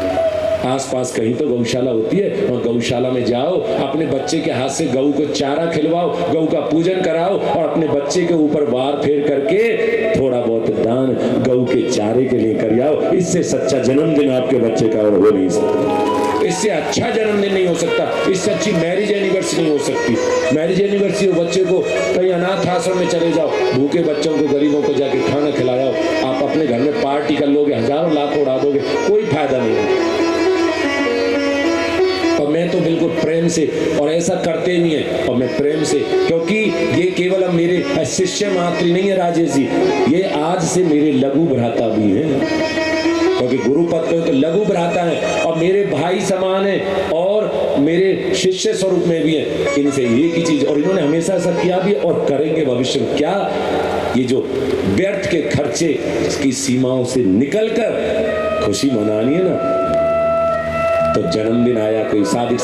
आसपास कहीं तो गौशाला होती है, वहाँ गौशाला में जाओ, अपने बच्चे के हाथ से गऊ को चारा खिलवाओ, गऊ का पूजन कराओ और अपने बच्चे के ऊपर वार फेर करके थोड़ा बहुत दान गऊ के चारे के लिए कर आओ। इससे सच्चा जन्मदिन आपके बच्चे का और हो नहीं सकता, इससे अच्छा जन्मदिन नहीं हो सकता, इससे अच्छी मैरिज एनिवर्सरी नहीं हो सकती। मैरिज एनिवर्सरी हो, बच्चे को कहीं अनाथ आश्रम में चले जाओ, भूखे बच्चों को, गरीबों को जाके खाना खिलाओ। आप अपने घर में पार्टी कर लोगे, हजारों लाखों उड़ा दोगे, कोई फायदा नहीं है। और मैं तो बिल्कुल प्रेम से, और ऐसा करते भी हैं, और मैं प्रेम से, क्योंकि ये केवल अब मेरे शिष्य मात्र नहीं है राजेश जी, ये आज से मेरे लघु भ्राता भी हैं, क्योंकि गुरु पद पे तो लघु भ्राता है और मेरे भाई समान है और मेरे शिष्य स्वरूप में भी है। इनसे एक ही चीज, और इन्होंने हमेशा ऐसा किया भी और करेंगे भविष्य में। क्या? ये जो व्यर्थ के खर्चे की सीमाओं से निकलकर खुशी मनानी है ना। तो जन्मदिन आया, कोई शादी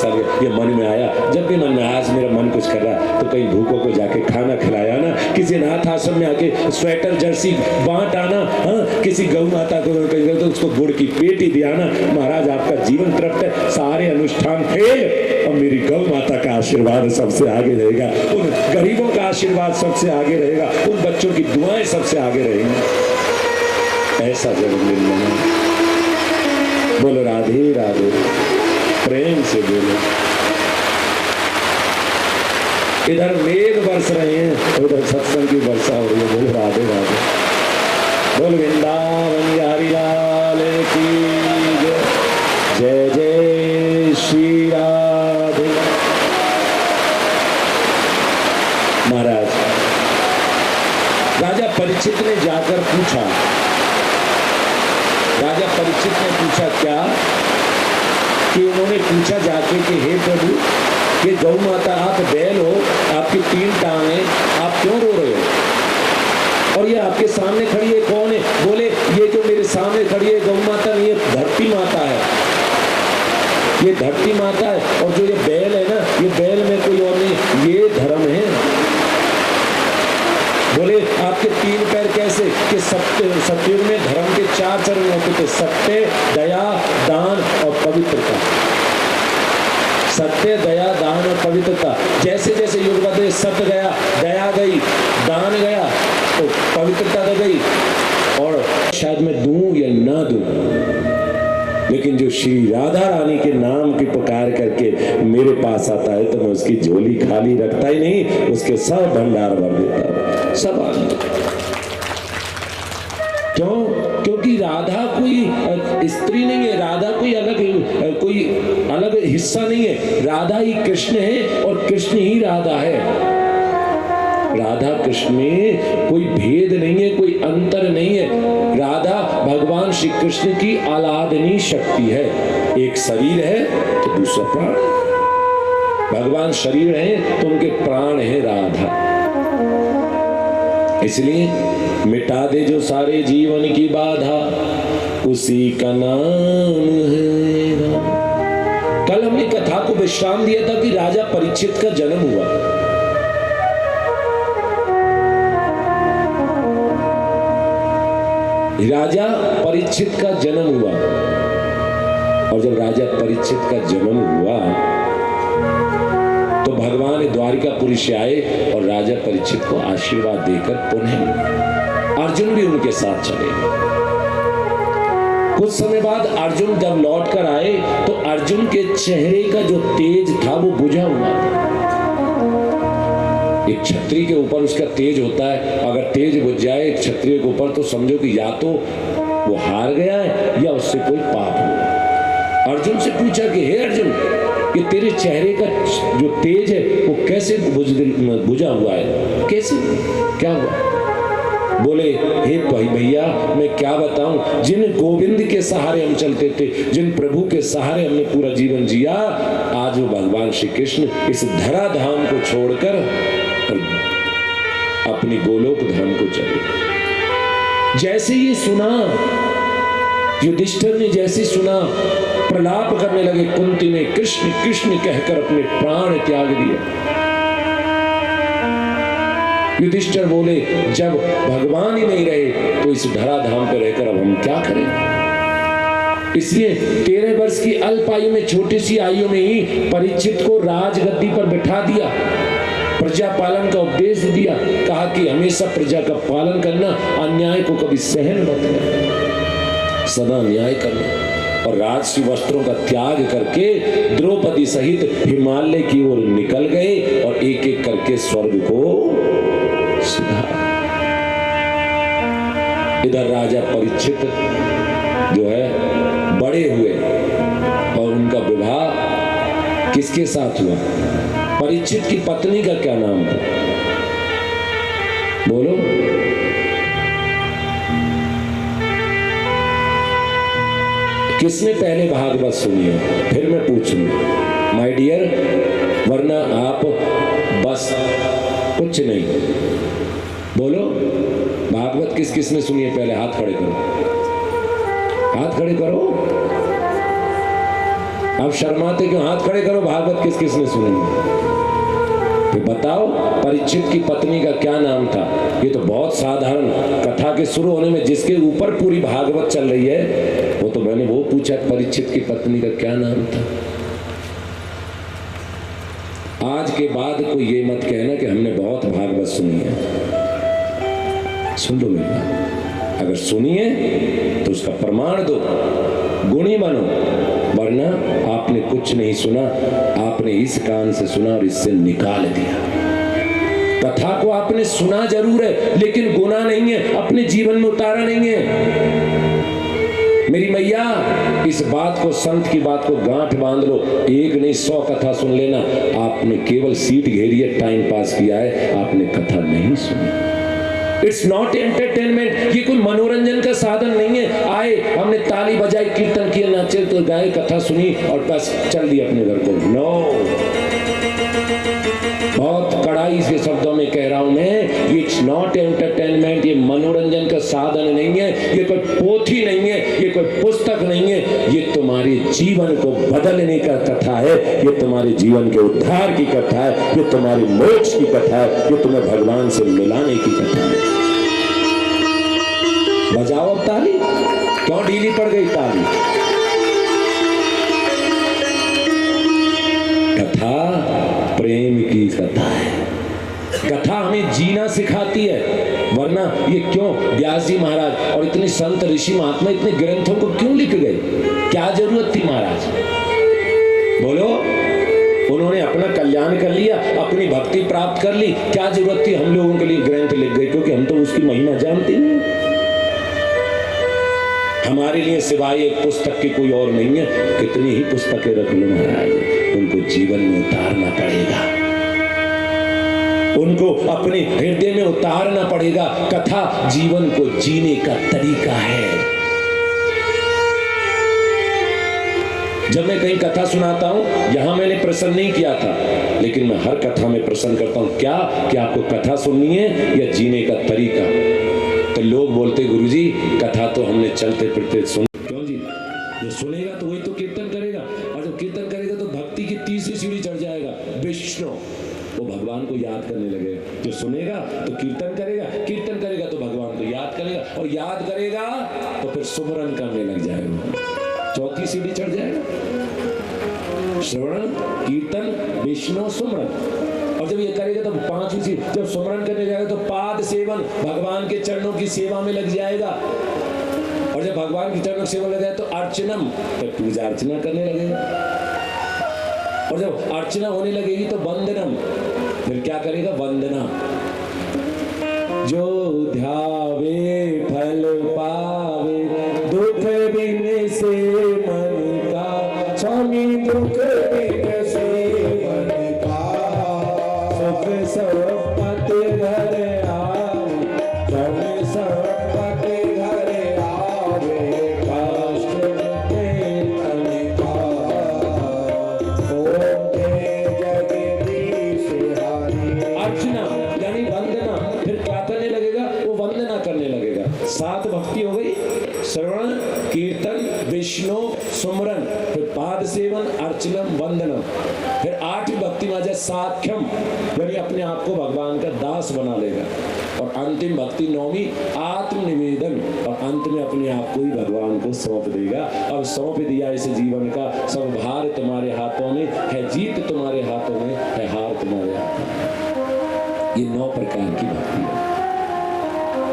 ये मन में आया, जब भी मन में आया आज मेरा मन कुछ कर रहा है, तो कहीं भूखों को जाके खाना खिलाया ना, किसी अनाथ आश्रम में आके स्वेटर जर्सी बांट आना, हाँ, किसी गौ माता को कहीं तो उसको गुड़ की पेटी दिया ना। महाराज आपका जीवन तृप्त है, सारे अनुष्ठान फेल और मेरी गौ माता का आशीर्वाद सबसे आगे रहेगा, उन गरीबों का आशीर्वाद सबसे आगे रहेगा, उन बच्चों की दुआएं सबसे आगे रहेंगी। ऐसा जन्मदिन मना। बोलो राधे राधे, प्रेम से बोलो। इधर मेघ बरस रहे हैं, उधर सत्संग की वर्षा हो रही है। बोलो राधे राधे, बोल वृंदावन बिहारी लाल की जय, जय जय श्री राधे। महाराज राजा परीक्षित ने जाकर पूछा, राजा परीक्षित ने पूछा क्या? कि उन्होंने पूछा जाके कि हे प्रभु, कि गौ माता आप बैल हो, आपकी 3 टांगे, आप क्यों रो रहे हो? और ये आपके सामने खड़ी है कौन है? बोले ये जो मेरे सामने खड़ी है गौ माता नहीं, ये धरती माता है, ये धरती माता है। और जो ये बैल है ना, ये बैल में कोई और नहीं, ये धर्म है। बोले आपके 3 पैर कैसे? कि सत्युग में धर्म के 4 चरण होते थे, सत्य, दया, दान और पवित्रता। सत्य, दया, दान और पवित्रता। जैसे जैसे युग बदले, सत्य गया, दया गई, दान गया, तो पवित्रता तो गई। और शायद मैं दूं या ना दूं, लेकिन जो श्री राधा रानी के नाम की पुकार करके मेरे पास आता है तो मैं उसकी झोली खाली रखता ही नहीं, उसके सब भंडार भर देता हूं, सब आनंद। क्यों? क्योंकि राधा कोई स्त्री नहीं है, राधा कोई अलग हिस्सा नहीं है, राधा ही कृष्ण है और कृष्ण ही राधा है। राधा कृष्ण में कोई भेद नहीं है, कोई अंतर नहीं है। राधा भगवान श्री कृष्ण की आलादनी शक्ति है। एक शरीर है तो दूसरा प्राण है। भगवान शरीर है तो उनके प्राण है राधा। इसलिए मिटा दे जो सारे जीवन की बाधा, उसी का नाम है राम। कल हमने कथा को विश्राम दिया था कि राजा परीक्षित का जन्म हुआ। राजा परीक्षित का जन्म हुआ और जब राजा परीक्षित का जन्म हुआ तो भगवान द्वारिकापुरी से आए और राजा परीक्षित को आशीर्वाद देकर पुनः अर्जुन भी उनके साथ चले। कुछ समय बाद अर्जुन जब लौट कर आए तो अर्जुन के चेहरे का जो तेज था वो बुझा हुआ था। एक क्षत्रिय के ऊपर उसका तेज होता है, अगर तेज बुझ जाए एक क्षत्रिय के ऊपर तो समझो कि या तो वो हार गया है या उससे कोई पाप हुआ। अर्जुन से पूछा कि हे अर्जुन, कि तेरे चेहरे का जो तेज है वो कैसे बुझा हुआ है, कैसे, क्या हुआ? बोले हे भैया मैं क्या बताऊं, जिन गोविंद के सहारे हम चलते थे, जिन प्रभु के सहारे हमने पूरा जीवन जिया, आज वो भगवान श्री कृष्ण इस धरा धाम को छोड़कर अपनी गोलोक धाम को चले। जैसे ये सुना, युधिष्ठिर ने जैसे सुना, प्रलाप करने लगे। कुंती ने कृष्ण कृष्ण कहकर अपने प्राण त्याग दिए। युधिष्ठिर बोले जब भगवान ही नहीं रहे तो इस धरा धाम पर रहकर अब हम क्या करें। इसलिए 13 वर्ष की अल्प आयु में, छोटी सी आयु में ही परीक्षित को राजगद्दी पर बिठा दिया, प्रजा पालन का उपदेश दिया, कहा कि हमेशा प्रजा का पालन करना, अन्याय को कभी सहन मत करना, सदा न्याय करना। और राजसी वस्त्रों का त्याग करके द्रौपदी सहित हिमालय की ओर निकल गए और एक एक करके स्वर्ग को सुधारा। इधर राजा परीक्षित जो है बड़े हुए और उनका विवाह किसके साथ हुआ? परीक्षित की पत्नी का क्या नाम था? बोलो। किसने पहले भागवत सुनी है? फिर मैं पूछूंगा माय डियर, वरना आप बस कुछ नहीं। बोलो भागवत किस किसने सुनी है? पहले हाथ खड़े करो, हाथ खड़े करो। अब शर्माते क्यों? हाथ खड़े करो। भागवत किस किसने सुनी है? तो बताओ परीक्षित की पत्नी का क्या नाम था? ये तो बहुत साधारण, कथा के शुरू होने में जिसके ऊपर पूरी भागवत चल रही है वो तो मैंने वो पूछा परीक्षित की पत्नी का क्या नाम था। आज के बाद कोई ये मत कहना कि हमने बहुत भागवत सुनी है। सुन लो मेरी बात, अगर सुनिए तो उसका प्रमाण दो, गुणी बनो, वरना आपने कुछ नहीं सुना, आपने इस कान से सुना और इससे निकाल दिया। कथा को आपने सुना जरूर है लेकिन गुना नहीं है, अपने जीवन में उतारा नहीं है। मेरी मैया इस बात को, संत की बात को गांठ बांध लो, एक नहीं 100 कथा सुन लेना। आपने केवल सीट घेरी है, टाइम पास किया है, आपने कथा नहीं सुनी। इट्स नॉट एंटरटेनमेंट, ये कोई मनोरंजन का साधन नहीं है। आए, हमने ताली बजाई, कीर्तन किए, नाचे तो गाए, कथा सुनी और बस चल दिए अपने घर को। नो, बहुत कड़ाई से शब्दों में कह रहा हूं मैं, इट्स नॉट एंटरटेनमेंट, ये मनोरंजन का साधन नहीं है, ये कोई पोथी नहीं है, ये कोई पुस्तक नहीं है, ये तुम्हारे जीवन को बदलने का कथा है, ये तुम्हारे जीवन के उद्धार की कथा है, ये तुम्हारे मोक्ष की कथा है, ये तुम्हें भगवान से मिलाने की कथा है। बजाओ अब ताली, क्यों ढीली पड़ गई ताली? कथा प्रेम की कथा है, कथा हमें जीना सिखाती है। वरना ये क्यों व्यास जी महाराज और इतने संत ऋषि महात्मा इतने ग्रंथों को क्यों लिख गए? क्या जरूरत थी महाराज? बोलो, उन्होंने अपना कल्याण कर लिया, अपनी भक्ति प्राप्त कर ली, क्या जरूरत थी हम लोगों के लिए ग्रंथ लिख गए? क्योंकि हम तो उसकी महिमा जानते नहीं। हमारे लिए सिवाय एक पुस्तक की कोई और नहीं है। कितनी ही पुस्तकें रख लो महाराज, उनको जीवन में उतारना पड़ेगा, उनको अपने हृदय में उतारना पड़ेगा। कथा जीवन को जीने का तरीका है। जब मैं कहीं कथा सुनाता हूं, यहां मैंने प्रश्न नहीं किया था, लेकिन मैं हर कथा में प्रश्न करता हूं, क्या कि आपको कथा सुननी है या जीने का तरीका? तो लोग बोलते गुरुजी कथा तो हमने चलते फिरते सुन। क्यों जी? जो सुनेगा तो वही तो कीर्तन करेगा, और जब कीर्तन करेगा तो भक्ति की तीसरी सीढ़ी चढ़ जाएगा, विष्णु, वो भगवान को याद करने लगेगा। जो सुनेगा तो कीर्तन करेगा, कीर्तन करेगा तो भगवान को याद करेगा, और याद करेगा तो फिर सुमरन करने लग जाएगा। चौथी सीढ़ी चढ़ जाएगा। श्रवण, कीर्तन, विष्णु, सुमरन। और जब ये करेगा तो 5वीं सीढ़ी, जब सुमरन करने जाएगा तो पाद सेवन, भगवान के चरणों की सेवा में लग जाएगा। और जब भगवान के चरणों की सेवा लग जाए तो अर्चनम, तो पूजा अर्चना करने लगेगा। और जब अर्चना होने लगेगी तो वंदनम, फिर क्या करेगा? वंदना। जो ध्यावे फल पावे, दुख बिन से मन का, स्वामी दुख बिन से मन का, सुख संपत्ति घर आवे, धन संपत्ति घर आवे, कष्ट के तन का, ओम जय जगदीश हरि। अर्चना यानी वंदना, फिर क्या करने लगेगा? वो वंदना करने लगेगा। 7 भक्ति हो गई, श्रवण, कीर्तन, विष्णु, सुमरन, फिर पाद सेवन, अर्चनम, वंदनम। फिर 8वीं भक्ति में आ जाए साख्यम, यानी अपने आप को भगवान का दास बना लेगा। और अंतिम भक्ति 9वीं आत्मनिवेदन, और अंत में अपने आप को ही भगवान को सौंप देगा। अब सौंप दिया इस जीवन का, सब भार तुम्हारे हाथों में है, जीत तुम्हारे हाथों में है, हार तुम्हारे हाथों में। ये 9 प्रकार की भक्ति है।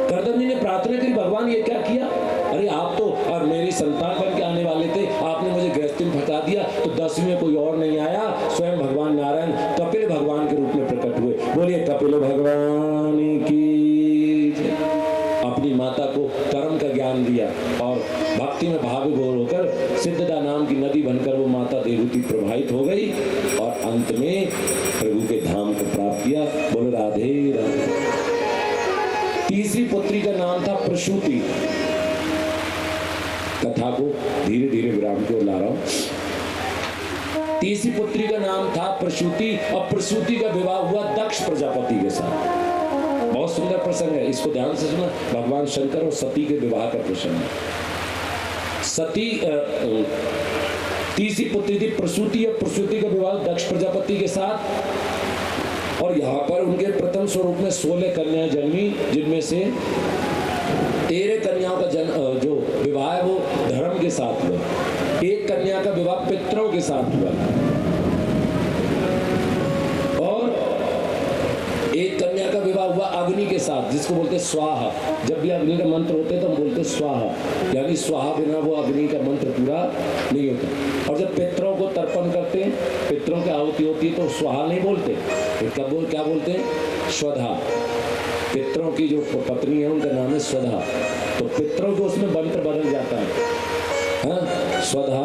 करदम जी ने प्रार्थना करी, भगवान ये क्या किया? अरे आप तो और मेरी संतान बन के आने वाले थे, आपने मुझे गृहस्थी में फंसा दिया। तो 10वीं में कोई और नहीं आया, स्वयं भगवान नारायण कपिल भगवान के रूप में प्रकट हुए। बोलिए कपिल भगवान की जय। अपनी माता को कर्म का ज्ञान दिया और भक्ति में भावविभोर होकर सिद्धदा नाम की नदी बनकर वो माता देवहूति प्रवाहित हो गई और अंत में प्रभु के धाम को प्राप्त किया। बोलो राधे राधे। तीसरी पुत्री का नाम था प्रसूति। कथा को धीरे धीरे विराम की ओर ला रहा हूं। तीसरी पुत्री का नाम था प्रसूति, और प्रसूति का विवाह हुआ दक्ष प्रजापति के साथ। बहुत सुंदर प्रसंग है, इसको ध्यान से सुना। भगवान शंकर और सती के विवाह का प्रसंग है। सती तीसरी पुत्री थी प्रसूति, और प्रसूति का विवाह दक्ष प्रजापति के साथ। और यहाँ पर उनके प्रथम स्वरूप में 16 कन्याएं जन्मी, जिनमें से 13 कन्याओं का जो विवाह है वो धर्म के साथ हुआ। एक कन्या का विवाह पितरों के साथ हुआ और एक कन्या का विवाह हुआ अग्नि के साथ, जिसको बोलते स्वाहा। जब भी अग्नि का मंत्र होते तो हम बोलते स्वाहा, यानी स्वाहा बिना वो अग्नि का मंत्र पूरा नहीं होता। और जब पितरों को तर्पण करते हैं, पितरों की आहुति होती है तो स्वाहा नहीं बोलते, कब क्या बोलते हैं? स्वधा। पितरों की जो पत्नी है उनका नाम है स्वधा, तो पितरों को उसमें मंत्र बदल जाता है। हाँ, स्वधा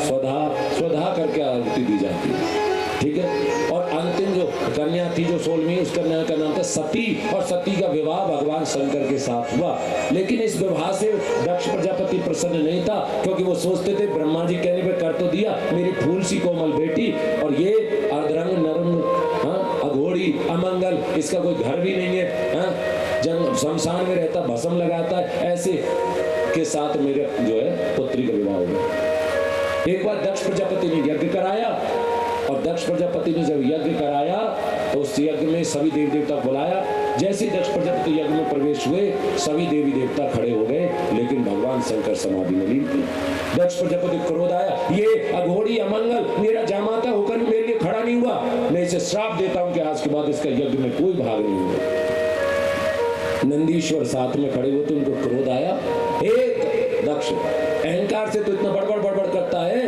स्वधा स्वधा करके आहुति दी जाती है, ठीक है। और अंतिम जो कन्या थी, जो 16वीं, उस कन्या का नाम था सती, और सती का विवाह भगवान शंकर के साथ हुआ। लेकिन इस विवाह से दक्ष प्रजापति प्रसन्न नहीं था, क्योंकि वो सोचते थे ब्रह्मा जी कहने पे कर तो दिया, मेरी फूल सी कोमल बेटी और ये अर्धरंग नरंग, हाँ, अघोड़ी, अमंगल, इसका कोई घर भी नहीं है, हाँ, जंग शमशान में रहता, भस्म लगाता है, ऐसे के साथ मेरे जो है पुत्री का विवाह हो गया। एक बार दक्ष प्रजापति ने यज्ञ कराया, और दक्ष प्रजापति ने जब यज्ञ कराया तो उस यज्ञ में सभी देवी देवता बुलाया। जैसे दक्ष प्रजापति यज्ञ में प्रवेश हुए, सभी देवी देवता खड़े हो गए, लेकिन भगवान शंकर समाधि में लीन थे। दक्ष प्रजापति को क्रोध आया, ये अघोड़ी अमंगल मेरा जामाता होकर मेरे लिए खड़ा नहीं हुआ, मैं इसे श्राप देता हूं कि आज के बाद इसका यज्ञ में कोई भाग नहीं होगा। नंदीश्वर साथ में खड़े हुए थे, उनको क्रोध आया, एक दक्ष, अहंकार से तो इतना बड़बड़ बड़बड़ करता है,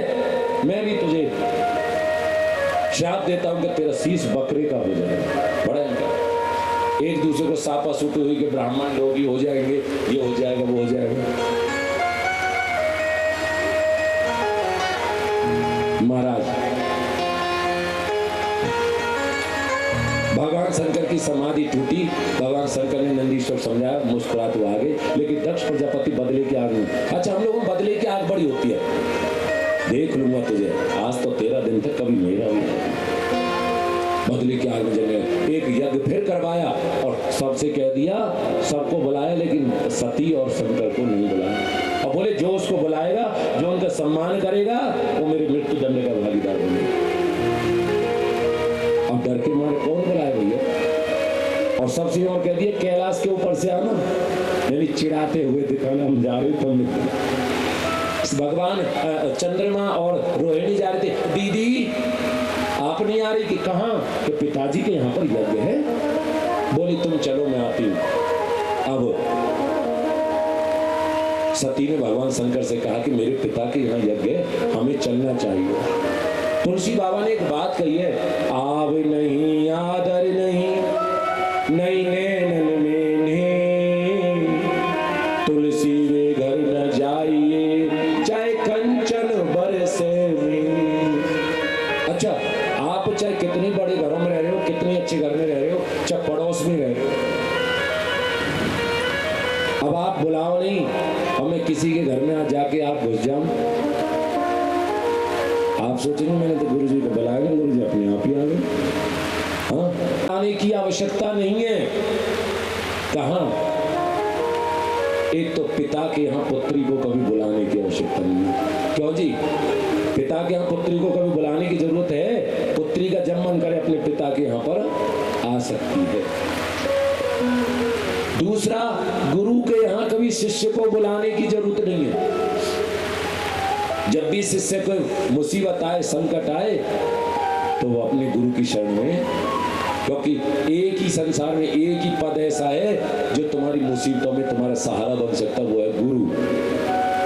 मैं भी तुझे श्राप देता हूं कि तेरा शीश बकरे का हो जाएगा। बड़ा अहंकार, एक दूसरे को सापा सूपी हुई कि ब्राह्मण लोग ही हो जाएंगे, ये हो जाएगा, वो हो जाएगा। महाराज भगवान शंकर की समाधि टूटी, भगवान शंकर ने नंदीश्वर समझाया, मुस्कुराते हुए आगे, लेकिन दक्ष प्रजापति बदले की आग में, अच्छा हम लोगों में बदले की आग बड़ी होती है, देख लूंगा तुझे, आज तो तेरा दिन था, कभी मेरा भी। बदले की आग में जले, एक यज्ञ फिर करवाया और सबसे कह दिया, सबको बुलाया, लेकिन सती और शंकर को नहीं बुलाया। और बोले जो उसको बुलाएगा, जो उनका सम्मान करेगा, वो मेरे मृत्यु दंड का भागीदार बनेगा। अब डर के मारे कौन बुलाए भैया? और सबसे और कह दिया, कैलाश के ऊपर से आना, यानी चिढ़ाते हुए दिखाना, हम जा रहे थे, भगवान चंद्रमा और रोहिणी जा रहे थे, दीदी आप नहीं आ रही कि कहाँ, कि पिताजी के यहाँ पर यज्ञ है। बोली तुम चलो मैं आती हूँ। अब सती ने भगवान शंकर से कहा कि मेरे पिता के यहाँ यज्ञ है, हमें चलना चाहिए। तुलसी बाबा ने एक बात कही है, आव नहीं आदर नहीं नहीं नैनन में ने, तुलसी वे घर न जाइए चाहे कंचन बरसे में। अच्छा, आप चाहे कितने बड़े घरों में रह रहे हो, कितने अच्छे घर में रह रहे हो, चाहे पड़ोस में रह रहे हो, अब आप बुलाओ नहीं, हमें किसी के घर में आज जाके आप घुस जाओ, आप सोचेंगे मैंने तो गुरु जी को बुलाया, गुरु जी अपने आप ही आ गए। हाँ, आने की आवश्यकता नहीं है। कहाँ? एक तो पिता के यहाँ पुत्री को कभी बुलाने की आवश्यकता नहीं है। क्यों जी? पिता के यहाँ पुत्री को कभी बुलाने की जरूरत है? पुत्री का जब मन करे अपने पिता के यहाँ पर आ सकती है। दूसरा, गुरु के यहाँ कभी शिष्य को बुलाने की जरूरत नहीं है। जब भी शिष्य को मुसीबत आए, संकट आए, तो वो अपने गुरु की शरण में, क्योंकि एक ही संसार में एक ही पद ऐसा है जो तुम्हारी मुसीबतों में तुम्हारा सहारा बन सकता, वो है गुरु।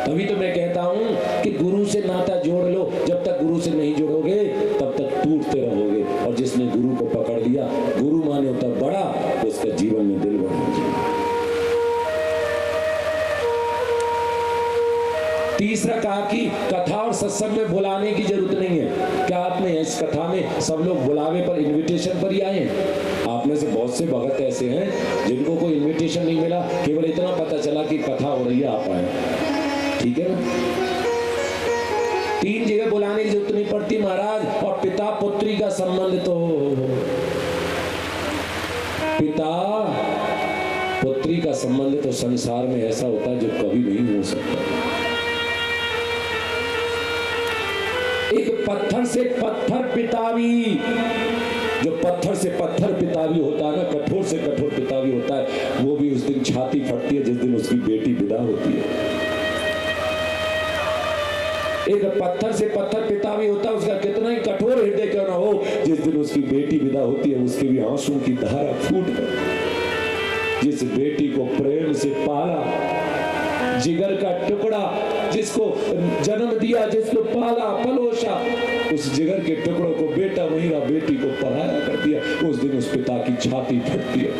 तभी तो मैं कहता हूं कि गुरु से नाता जोड़ लो। जब तक गुरु से नहीं जोड़ोगे तब तक टूटते रहोगे। और जिसने गुरु को पकड़ लिया, गुरु माने होता बड़ा, उसका जीवन में दिल बड़ा हो जाए। तीसरा कहा कि कथा और सत्संग में बुलाने की जरूरत नहीं है। क्या आपने इस कथा में सब लोग बुलावे पर, इनविटेशन पर ही आए हैं? आप में से बहुत से भगत ऐसे हैं जिनको कोई इनविटेशन नहीं मिला, केवल इतना पता चला कि कथा हो रही है, आप आए। ठीक है ना? 3 जगह बुलाने की जरूरत नहीं पड़ती महाराज। और पिता पुत्री का संबंध, तो पिता पुत्री का संबंध तो संसार में ऐसा होता है जो कभी नहीं हो सकता। एक पत्थर से पत्थर पिता भी, जो पत्थर से पत्थर पिता भी होता है ना, कठोर से कठोर पिता भी होता है, वो भी उस दिन छाती फटती है जिस दिन उसकी बेटी विदा होती है। एक पत्थर से पत्थर पिता भी होता है, उसका कितना ही कठोर हृदय क्यों ना हो, जिस दिन उसकी बेटी विदा होती है उसके भी आंसू की धारा फूट कर, जिस बेटी को प्रेम से पाला, जिगर का टुकड़ा, जिसको जन्म दिया, जिसको पाला पलोसा, उस जिगर के टुकड़ों को बेटा वही रहा, बेटी को पराया कर दिया, उस दिन उस पिता की छाती फटती है।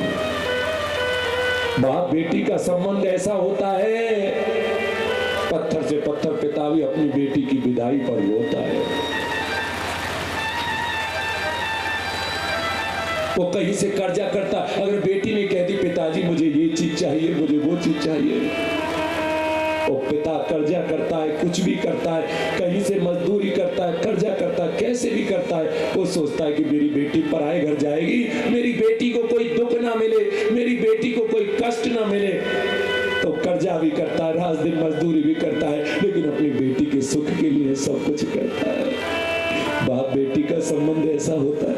बाप बेटी का संबंध ऐसा होता है, पत्थर से पत्थर पिता भी अपनी बेटी की विदाई पर रोता है। वो कहीं से कर्जा करता, अगर बेटी ने कह दी पिताजी मुझे ये चीज चाहिए, मुझे वो चीज चाहिए, वो पिता कर्जा करता है, कुछ भी करता है, कहीं से मजदूरी करता है, कर्जा करता है, कैसे भी करता है। वो सोचता है कि मेरी बेटी पराए घर जाएगी, मेरी बेटी को कोई दुख ना मिले, मेरी बेटी को कोई कष्ट ना मिले, तो कर्जा भी करता है, रात दिन मजदूरी भी करता है, लेकिन अपनी बेटी के सुख के लिए सब कुछ करता है। बाप बेटी का संबंध ऐसा होता है,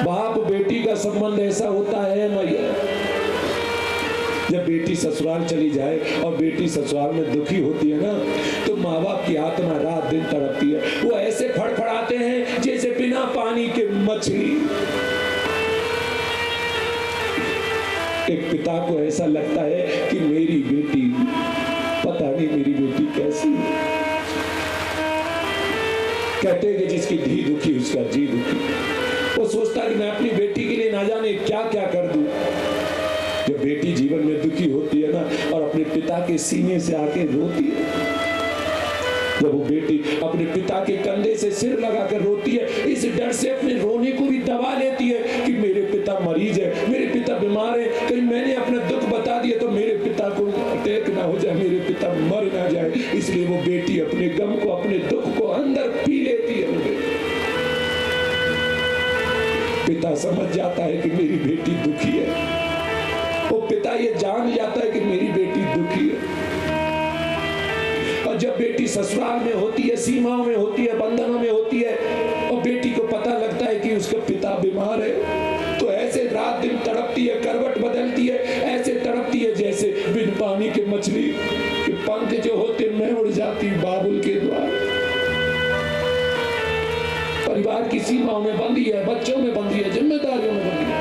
बाप बेटी का संबंध ऐसा होता है मैया। जब बेटी ससुराल चली जाए और बेटी ससुराल में दुखी होती है ना, तो माँ बाप की आत्मा रात दिन तड़पती है। वो ऐसे फड़फड़ाते हैं जैसे बिना पानी के मछली। एक पिता को ऐसा लगता है कि मेरी बेटी, पता नहीं मेरी बेटी कैसी है। कहते हैं कि जिसकी धी दुखी उसका जी दुखी। वो सोचता है कि मैं अपनी बेटी के लिए ना जाने क्या क्या कर दूं। जब बेटी जीवन में दुखी होती है ना और अपने पिता के सीने से आके रोती है, जब वो बेटी अपने पिता के कंधे से सिर लगाकर रोती है, इस डर से अपने रोने को भी दबा लेती है कि मेरे पिता मरीज है, मेरे पिता बीमार है, कहीं मैंने अपना दुख बता दिया तो मेरे पिता को अटैक ना हो जाए, मेरे पिता मर ना जाए। इसलिए वो बेटी अपने गम को, अपने दुख को अंदर पी लेती है। पिता समझ जाता है कि मेरी बेटी दुखी है, वो पिता ये जान जाता है कि मेरी बेटी दुखी है। और जब बेटी ससुराल में होती है, सीमाओं में होती है, बंधनों में होती है, और बेटी को पता लगता है कि उसका पिता बीमार है, तो ऐसे रात दिन तड़पती है, करवट बदलती है, ऐसे तड़पती है जैसे बिन पानी के मछली के पंख जो होते में उड़ जाते इसी पाँव में बंधी है, बच्चों में बंधी है, जिम्मेदारियों में बंधी है।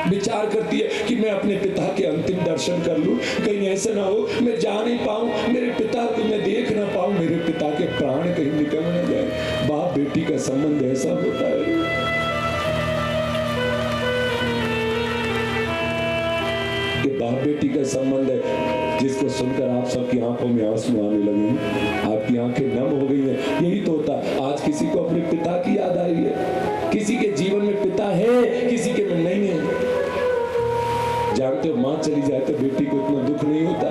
विचार करती है कि मैं अपने पिता के अंतिम दर्शन कर लूं, कहीं ऐसा ना हो मैं जा नहीं पाऊं, मेरे पिता को मैं देख ना पाऊं, मेरे पिता के प्राण कहीं निकल ना जाए। बाप बेटी का संबंध ऐसा होता है। कि बाप बेटी का संबंध है जिसको सुनकर आप सबकी आंखों में आंसू आने लगे, आपकी आंखें नम हो गई हैं। यही तो होता है। आज किसी को अपने पिता की याद आ रही है, किसी के जीवन में पिता है, किसी के में नहीं है। जानते हो, मां चली जाए तो बेटी को इतना दुख नहीं होता,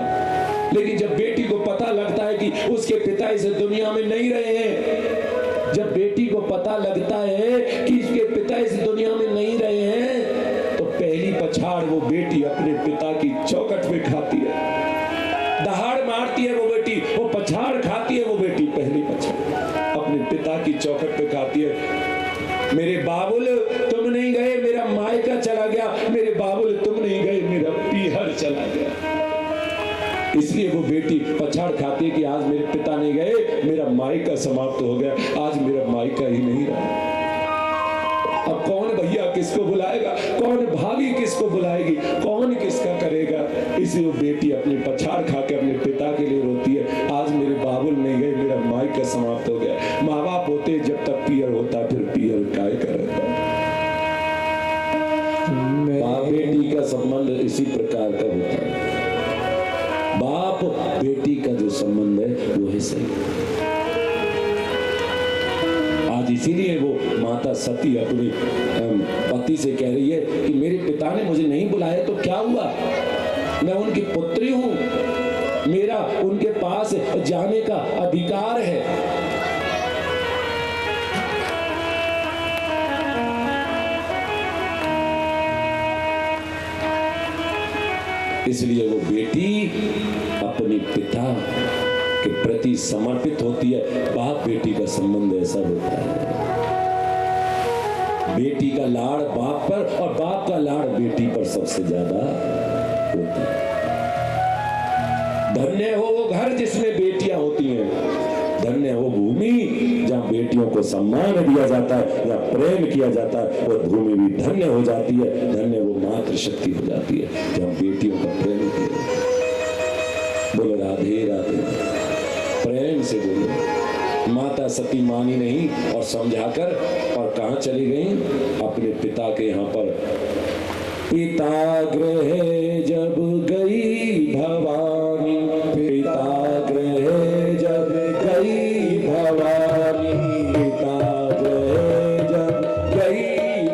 लेकिन जब बेटी को पता लगता है कि उसके पिता इस दुनिया में नहीं रहे हैं, जब बेटी को पता लगता है कि उसके पिता इस दुनिया में नहीं रहे हैं, तो पहली पछाड़ वो बेटी अपने पिता की चौखट पे खाती है। दहाड़ मारती है वो बेटी, वो पछाड़ खाती है वो बेटी, पहली पछाड़ अपने पिता की चौखट पे खाती है। मेरे बाबुल तुम नहीं गए, मेरा मायका चला गया, मेरे बाबुल तुम नहीं गए, मेरा पीहर चला गया। इसलिए वो बेटी पछाड़ खाती है कि आज मेरे पिता नहीं गए, मेरा मायका समाप्त हो गया, आज मेरा मायका ही नहीं रहा। अब कौन भैया किसको बुलाएगा, कौन भाभी किसको बुलाएगी, कौन किसका करेगा। इसलिए वो बेटी अपनी पछाड़ खा के अपने पिता के लिए रोती है, आज मेरे बाबुल नहीं गए, मेरा मायका समाप्त हो गया। माँ बाप होते जब तक पियर होता, फिर पियर काय करेगा। बाप बेटी का संबंध इसी प्रकार का होता है। बाप बेटी का जो संबंध है वो है सही। आज इसीलिए वो माता सती अपने पति से कह रही है कि मेरे पिता ने मुझे नहीं बुलाया तो क्या हुआ, मैं उनकी पुत्री हूं, मेरा उनके पास जाने का अधिकार है। इसलिए वो बेटी अपने पिता के प्रति समर्पित होती है। बाप बेटी का संबंध ऐसा होता है, बेटी का लाड़ बाप पर और बाप का लाड़ बेटी पर सबसे ज्यादा होता है। धन्य हो वो घर जिसमें बेटियां होती हैं, धन्य हो भूमि जहां बेटियों को सम्मान दिया जाता है या प्रेम किया जाता है, वो भूमि भी धन्य हो जाती है। धन्य वो मातृशक्ति हो जाती है जहां बेटियों का प्रेम किया जाता है। बोलो राधे राधे, प्रेम से बोलो। माता सती मानी नहीं और समझाकर और कहां चली गई, अपने पिता के यहाँ पर। पिता गृह जब गई भवानी, पिता गृह जब गई भवानी, पिता गृह जब गई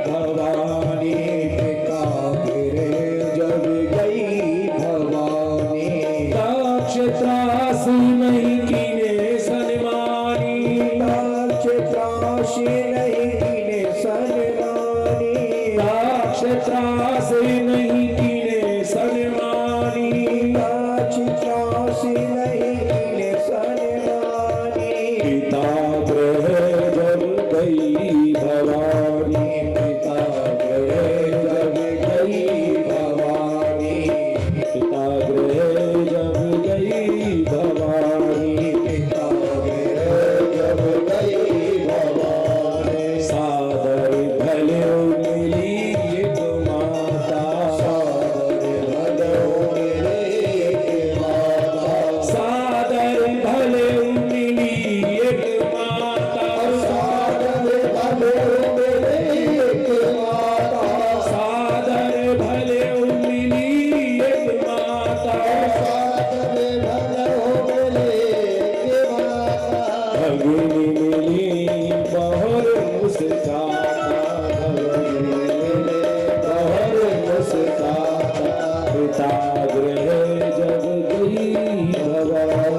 भवानी, पिता गृह जब गई भवानी, दाक्ष त्रास नहीं कीने सन्मानी, दाक्ष त्रास नहीं कीने सन्मानी, दाक्ष त्रास नहीं कीने सन्मानी, दाक्ष त्रास नहीं कीने सन्मानी, पिता गृह जब गई भवानी, पिता गृह जब गई भवानी, पिता गृह जब गई भवानी, पिता गृह जब गई भवानी, सादर भले मिली एक माता, सादर भले मिली माता, सादर भले मिली एक माता, सादर भले मिली माता, सादर भले मिली एक माता, सादर भले मिली माता, भगिनी मिली बहुर मुस्काता, भगिनी मिली बहुर मुस्काता, पिता गृह जब गई भवानी,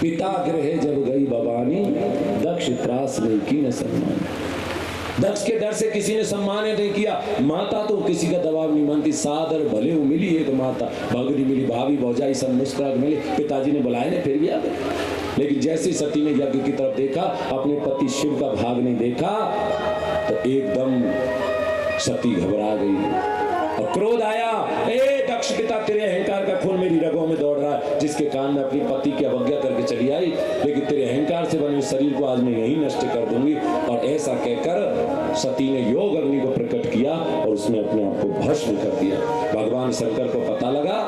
पिता गृह जब गई भवानी, दक्ष त्रास नहीं की न सम्मान। दक्ष के डर से किसी ने सम्मान नहीं किया। माता तो किसी का दबाव नहीं मानती, सादर भले मिली एक माता, भगनी मिली, भाभी भौजाई सब मुस्कुरा के मिली, पिताजी ने बुलाए ने फिर भी आ गए। लेकिन जैसे सती ने यज्ञ की तरफ देखा, अपने पति शिव का भाग नहीं देखा, तो एकदम सती घबरा गई। और क्रोध आया, ए दक्ष पिता, तेरे अहंकार का खून मेरी रगों में दौड़ रहा है, जिसके कारण मैं अपनी पति की अवज्ञा करके चली आई, लेकिन तेरे अहंकार से बने शरीर को आज मैं यही नष्ट कर दूंगी। और ऐसा कहकर सती ने योग अग्नि को प्रकट किया और उसने अपने आप को भस्म कर दिया। भगवान शंकर को पता लगा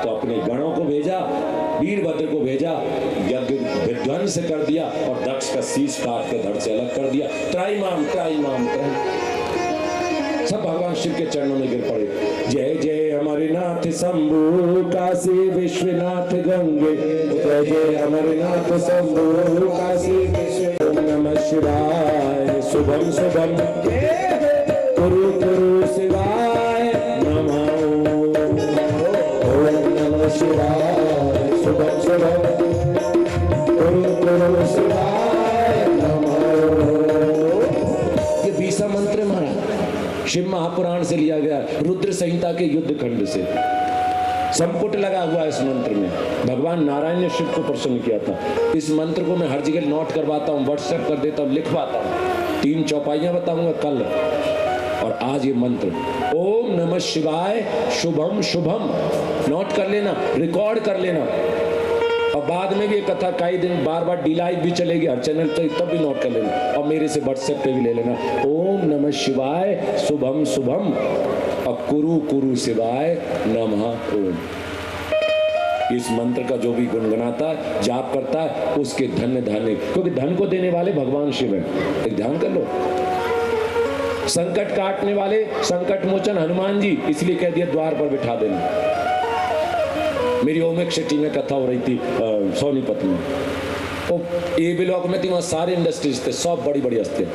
तो अपने गणों को भेजा, वीरभद्र को भेजा, यज्ञ विध्वंस कर दिया और दक्ष का शीश काट के धड़ से अलग कर दिया। त्राईमाम त्राईमाम सब भगवान शिव के चरणों में गिर पड़े। जय जय अमरनाथ शंभु काशी विश्वनाथ गंगे, जय जय अमरनाथ शंभु काशी विश्व। नमः शिवाय शुभम शुभम, कुरु कुरु शिवाय नमः। ओम नमः शिवाय शुभम शुभम, कुरु कुरु शिवाय नमः। ये 20 मंत्र महाराज शिव महापुराण से लिया गया, रुद्र संहिता के युद्ध खंड से संपुट लगा हुआ इस मंत्र में। भगवान नारायण ने शिव को प्रसन्न किया था। इस मंत्र को मैं हर जगह नोट करवाता हूँ, व्हाट्सएप कर देता हूँ, लिखवाता हूँ। 3 चौपाइयां बताऊंगा कल और आज ये मंत्र। ओम नमः शिवाय शुभम शुभम, नोट कर लेना, रिकॉर्ड कर लेना। और बाद में भी ये कथा कई दिन बार बार डिलाइव भी चलेगी हर चैनल पे, तब भी नोट कर लेना और मेरे से व्हाट्सएप पे भी ले लेना। ओम नमः शिवाय शुभम शुभम और कुरु कुरु शिवाय नमः ओम। इस मंत्र का जो भी गुनगुनाता है, जाप करता है, उसके धन्य धान्य, क्योंकि धन को देने वाले भगवान शिव है। एक ध्यान कर लो, संकट काटने वाले संकट मोचन हनुमान जी, इसलिए कह दिया द्वार पर बिठा देना। मेरी ओमेक सिटी में कथा हो रही थी सोनीपत में, ए ब्लॉक में थी, वहाँ सारे इंडस्ट्रीज थे, सब बड़ी बड़ी हस्तियाँ,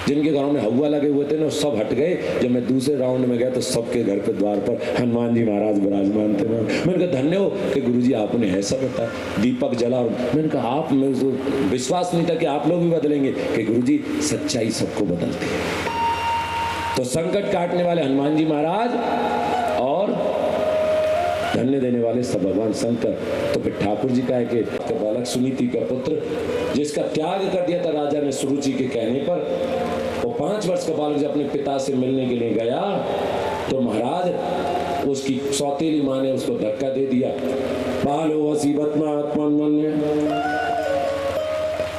जिनके घरों में हवा लगे हुए थे ना, सब हट गए। जब मैं दूसरे राउंड में गया तो सबके घर पे द्वार पर हनुमान जी महाराज विराजमान थे। मैंने कहा धन्य हो कि गुरुजी आपने ऐसा बताया, दीपक जला। और मैंने कहा आप, मुझे विश्वास नहीं था कि आप लोग भी बदलेंगे, कि गुरुजी सच्चाई सबको बदलती है। तो संकट काटने वाले हनुमान जी महाराज और धन्य देने वाले सब भगवान शंकर। तो फिर ठाकुर जी का है कि बालक सुनीति का पुत्र, जिसका त्याग कर दिया था राजा ने सुरुचि के कहने पर, वो 5 वर्ष का बालक जब अपने पिता से मिलने के लिए गया तो महाराज उसकी सौतेली माँ ने उसको धक्का दे दिया। बालो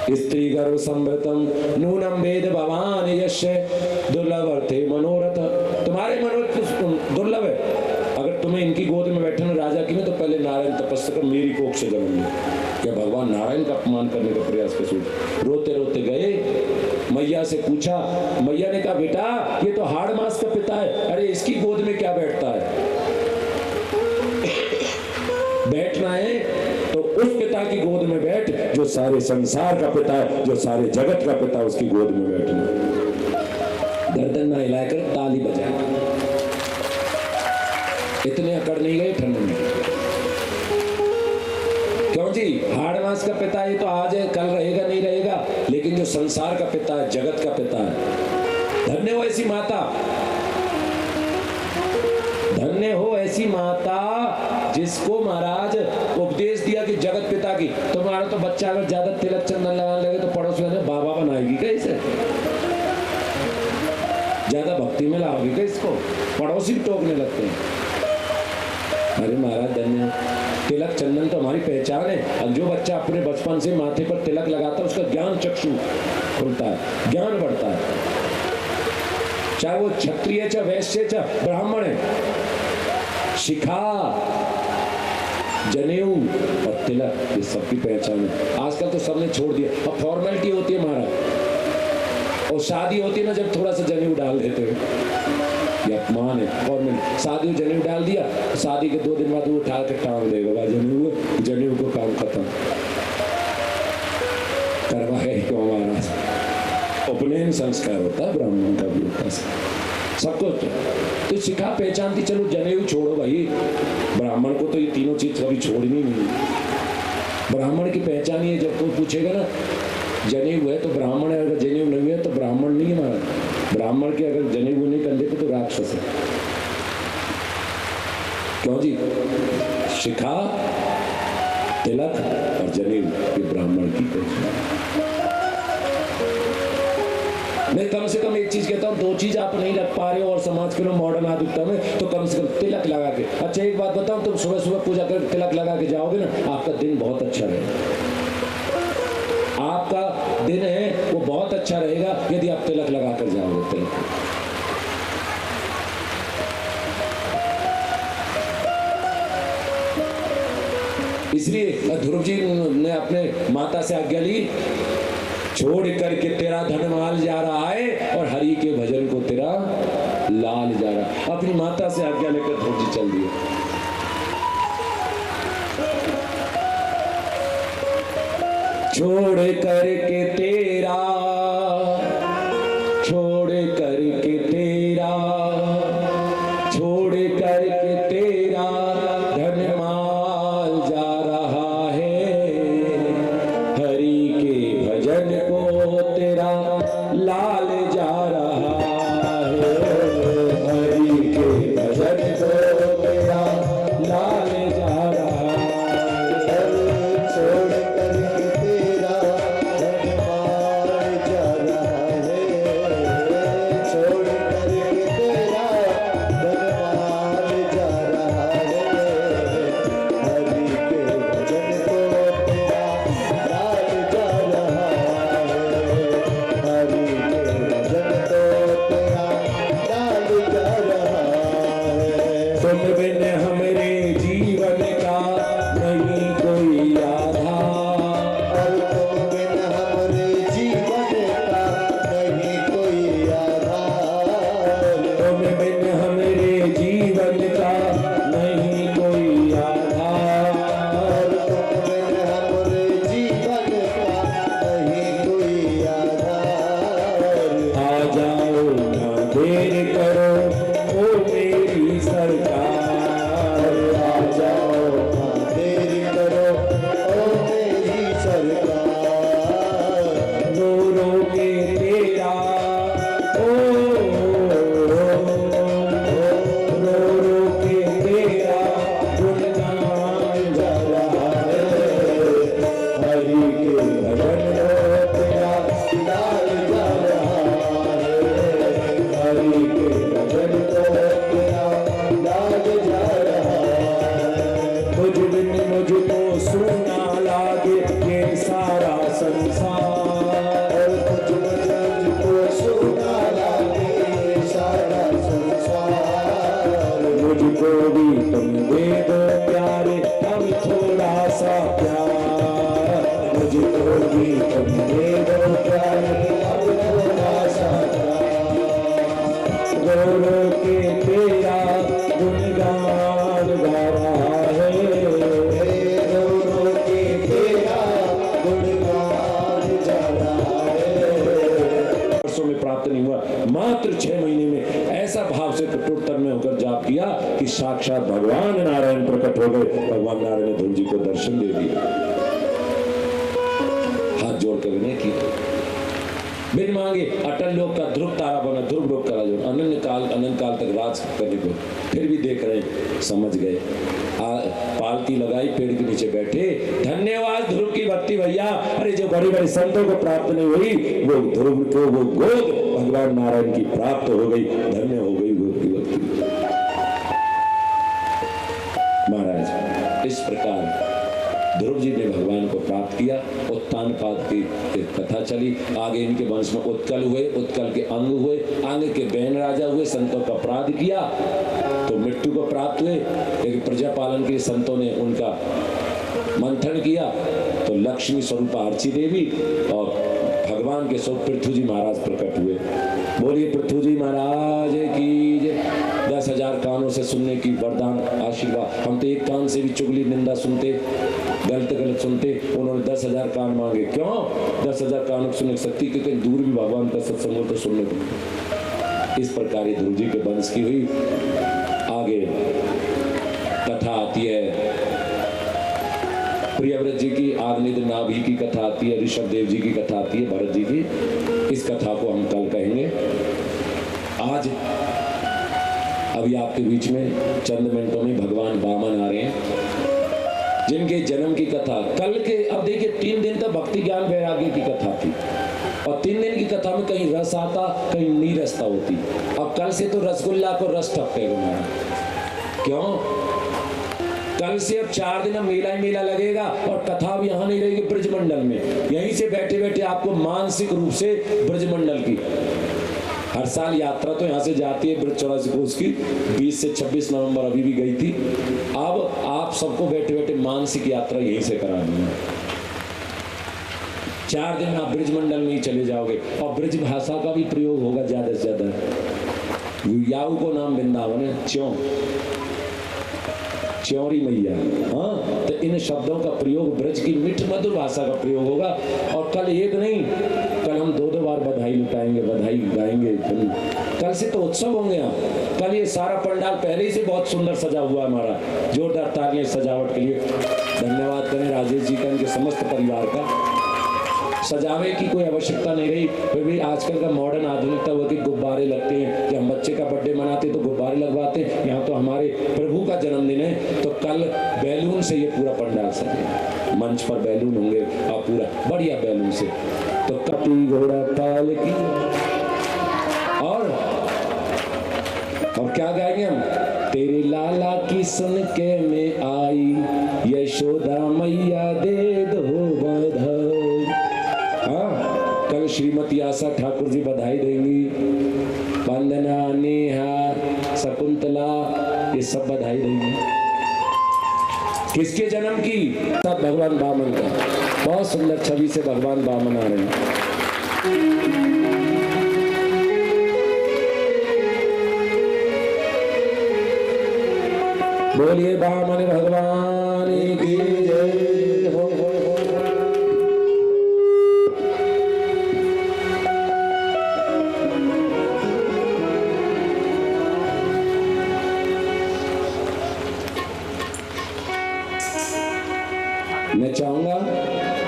स्त्री गर्भ संभृतम नूनम वेद भवान यश दुर्लभ अर्थे मनोरथ। तुम्हारे मनोरथ दुर्लभ है, अगर तुम्हें इनकी गोद में बैठना राजा की में, तो पहले नारायण तपस्या कर मेरी कोख से जन्म लो। क्या भगवान नारायण का अपमान करने का प्रयास कर सूझ। रोते रोते गए, मैया से पूछा, मैया ने कहा बेटा ये तो हाड़ मास का पिता है, अरे इसकी गोद में क्या बैठता है। बैठना है तो उस पिता की गोद में बैठ जो सारे संसार का पिता है, जो सारे जगत का पिता है, उसकी गोद में बैठना। गर्दन ना हिलाकर ताली बजा। इतने अकड़ नहीं गए ठंड में। क्यों जी, हाड़ मास का पिता है तो आज है, कल रहेगा नहीं रहेगा, लेकिन जो संसार का पिता है, जगत का पिता है, धन्य हो ऐसी माता, धन्य हो ऐसी माता जिसको महाराज उपदेश दिया कि जगत पिता की। तुम्हारा तो बच्चा अगर ज्यादा तिलक चंदन लगाने लगे तो पड़ोस में बाबा बनाएगी कैसे, ज्यादा भक्ति में लाओगी क्या इसको, पड़ोसी टोकने लगते हैं। अरे महाराज धन्य, तिलक चंदन तो हमारी पहचान है। अब जो बच्चा अपने बचपन से माथे पर तिलक लगाता है उसका ज्ञान चक्षु खुलता है, ज्ञान बढ़ता है, चाहे वो क्षत्रिय चाहे वैश्य चाहे ब्राह्मण है। शिखा, जनेऊ और तिलक ये सबकी पहचान है। आजकल तो सबने छोड़ दिया, अब फॉर्मेलिटी होती है महाराज, और शादी होती है ना जब थोड़ा सा जनेऊ डाल देते हैं, ये अपमान है। फॉर्मेलिटी, शादी में जनेऊ डाल दिया, शादी के 2 दिन बाद वो उठा के टांग देगा, जनेऊ को काम खत्म। करवाए क्यों महाराज, उपनयन संस्कार होता है, ब्राह्मण का भी होता है, सबको। तो शिखा पहचानती, चलो जनेऊ छोड़ो भाई, ब्राह्मण को तो ये तीनों चीज कभी छोड़नी नहीं। ब्राह्मण की पहचान ये, जब कोई पूछेगा ना जनेऊ है तो ब्राह्मण है, अगर जनेऊ नहीं है तो ब्राह्मण नहीं है महाराज। ब्राह्मण के अगर जनेऊ नहीं कर देते तो राक्षस है। क्यों जी, शिखा, तिलक और जनेऊ ये ब्राह्मण की पहचान। मैं कम से कम एक चीज कहता हूँ, 2 चीज आप नहीं रख पा रहे हो और समाज के लोग मॉडर्न आधुनिकता में, तो कम से कम तिलक लगा के। अच्छा एक बात बताऊं, तुम सुबह सुबह पूजा कर तिलक लगा के जाओगे ना, आपका दिन बहुत अच्छा रहेगा। आपका दिन है वो बहुत अच्छा रहेगा यदि आप तिलक लगा कर जाओगे। तिलक इसलिए ध्रुव जी ने अपने माता से आज्ञा ली, छोड़ करके तेरा धनमाल जा रहा है और हरि के भजन को तेरा लाल जा रहा। अपनी माता से आज्ञा लेकर ध्रुव जी चल दिए। छोड़ करके तेरा, छोड़ करके तेरा, छोड़ करके तेरा धनमाल जा रहा है, हरि के भजन को तेरा लाल जा रहा है, हरि के भजन को तेरा लाल जा रहा है। छोड़ करके तेरा धनमाल जा रहा है, छोड़ करके तेरा धनमाल जा रहा है, हरि के भजन को तेरा लाल जा रहा है, हरि के भजन को तेरा लाल जा रहा है। तुम बिन हमरे जीवन का नहीं कोई आधार, तुम बिन हमरे जीवन का नहीं कोई आधार, तुम बिन हमरे जीवन का नहीं कोई आधार, तुम बिन हमरे जीवन का नहीं कोई आधार। आ जाओ ना देर करो ओ मेरी सरकार, आ जाओ ना देर करो ओ मेरी सरकार। रो रो के तेरा रो रो के तेरा गुणगान जा रहा है, हरि के भजन को तेरा लाल जा रहा है, हरि के भजन को तेरा लाल जा रहा है। तुझ बिन मुझको सुना लागे ये सारा संसार, तुझ बिन मुझको सुना लागे ये सारा संसार। मुझको भी तुम दे दो प्यारे हम थोड़ा सा प्यार, मुझको भी तुम दे दो प्यारे हम थोड़ा सा प्यार। रो रो के तेरा गुणगान गा रहा है, रो रो के तेरा गुणगान जा रहा है। वर्षों में प्राप्त नहीं हुआ, मात्र 6 महीने में ऐसा भाव से कठोरतर में होकर जाप किया कि साक्षात भगवान नारायण प्रकट हो गए। भगवान नारायण ने ध्रुव जी को दर्शन दे दिया। हाथ जोड़ कर विनय की, बिन मांगे अटल लोक का ध्रुव तारा बना, ध्रुव लोक का राजा, अनंत काल तक राज करने को। फिर भी देख रहे, समझ गए, पालती लगाई, पेड़ के नीचे बैठे। धन्यवाद ध्रुव की भक्ति भैया। अरे जो बड़े बड़े संतों को प्राप्त नहीं हुई, वो ध्रुव को वो गोद भगवान नारायण की प्राप्त हो गई, धन्य हो गई गोद की भक्ति। महाराज इस प्रकार ध्रुव जी ने भगवान को प्राप्त किया। उत्तानपाद की एक कथा चली, आगे इनके वंश में उत्कल हुए, उत्कल के अंग हुए, अंग के बहन राजा हुए, संतों का अपराध किया तो मृत्यु को प्राप्त हुए। लेकिन प्रजा पालन के लिए संतों ने उनका मंथन किया तो लक्ष्मी स्वरूप आर्ची देवी और भगवान के स्वरूप पृथ्वी जी महाराज प्रकट हुए। बोलिए पृथ्वी जी महाराज की जय। 10,000 कानों से सुनने की वरदान आशीर्वाद। हम तो एक कान से भी चुगली निंदा सुनते, गलत सुनते, उन्होंने 10,000 कान मांगे। क्यों 10,000 कानों को सुनने सकती, क्योंकि दूर भी भगवान का सत्संग तो सुनने को। इस प्रकार ध्रुव जी के वंश की हुई। आगे कथा आती है प्रियव्रत जी की, आग्नेय नाभि की कथा आती है, ऋषभ देव जी की कथा आती है, भरत जी की। इस कथा को हम कल कहेंगे। आज अभी आपके बीच में चंद मिनटों में भगवान वामन आ रहे हैं, जिनके जन्म की कथा कल के। अब देखिए 3 दिन तक भक्ति ज्ञान वैराग्य की कथा थी। और 3 दिन की कथा में कहीं रस आता, कहीं नीरसता होती। अब कल से तो रसगुल्ला को रस टपकेगा महाराज। क्यों? कल से अब 4 दिन मेला ही मेला लगेगा और कथा अब यहाँ नहीं रहेगी ब्रजमंडल में। यहीं से बैठे बैठे आपको मानसिक रूप से ब्रजमंडल की, हर साल यात्रा तो यहाँ से जाती है ब्रज 84 कोस की, 20 से 26 नवंबर अभी भी गई थी। अब आप सबको बैठे बैठे मानसिक यात्रा यहीं से करानी है। 4 दिन में आप ब्रजमंडल में ही चले जाओगे और ब्रज भाषा का भी प्रयोग होगा ज्यादा से ज्यादा। याऊ को नाम वृंदावन है, च्योरी मैया। हाँ, तो इन शब्दों का प्रयोग ब्रज की मिठ मधुर भाषा का प्रयोग होगा। और कल एक नहीं, कल हम 2-2 बार बधाई लुटाएंगे, बधाई गाएंगे। कल से तो उत्सव होंगे। हम कल ये सारा पंडाल पहले ही से बहुत सुंदर सजा हुआ हमारा, जोरदार तालियां सजावट के लिए। धन्यवाद करें राजेश जी का, इनके समस्त परिवार का। सजावे की कोई आवश्यकता नहीं रही, फिर भी आजकल का मॉडर्न आधुनिकता हुआ कि गुब्बारे लगते हैं। जब हम बच्चे का बर्थडे मनाते तो गुब्बारे लगवाते हैं, यहाँ तो हमारे प्रभु का जन्मदिन है तो कल बैलून से ये पूरा पंडाल सजेगा। मंच पर बैलून होंगे और पूरा बढ़िया बैलून से। तो कपी घोड़ा पाल की और क्या गाएंगे हम? तेरे लाला की सुन के मैं आई, यशोदा मैया दे दो बधाई। हाँ, कल श्रीमती आशा ठाकुर जी बधाई देंगी, वंदना, नेहा, शकुंतला, ये सब बधाई देंगी। किसके जन्म की? सब भगवान वामन का। बहुत सुंदर छवि से भगवान वामन आ रहे हैं। बोलिए वामन भगवान की जय हो। मैं चाहूंगा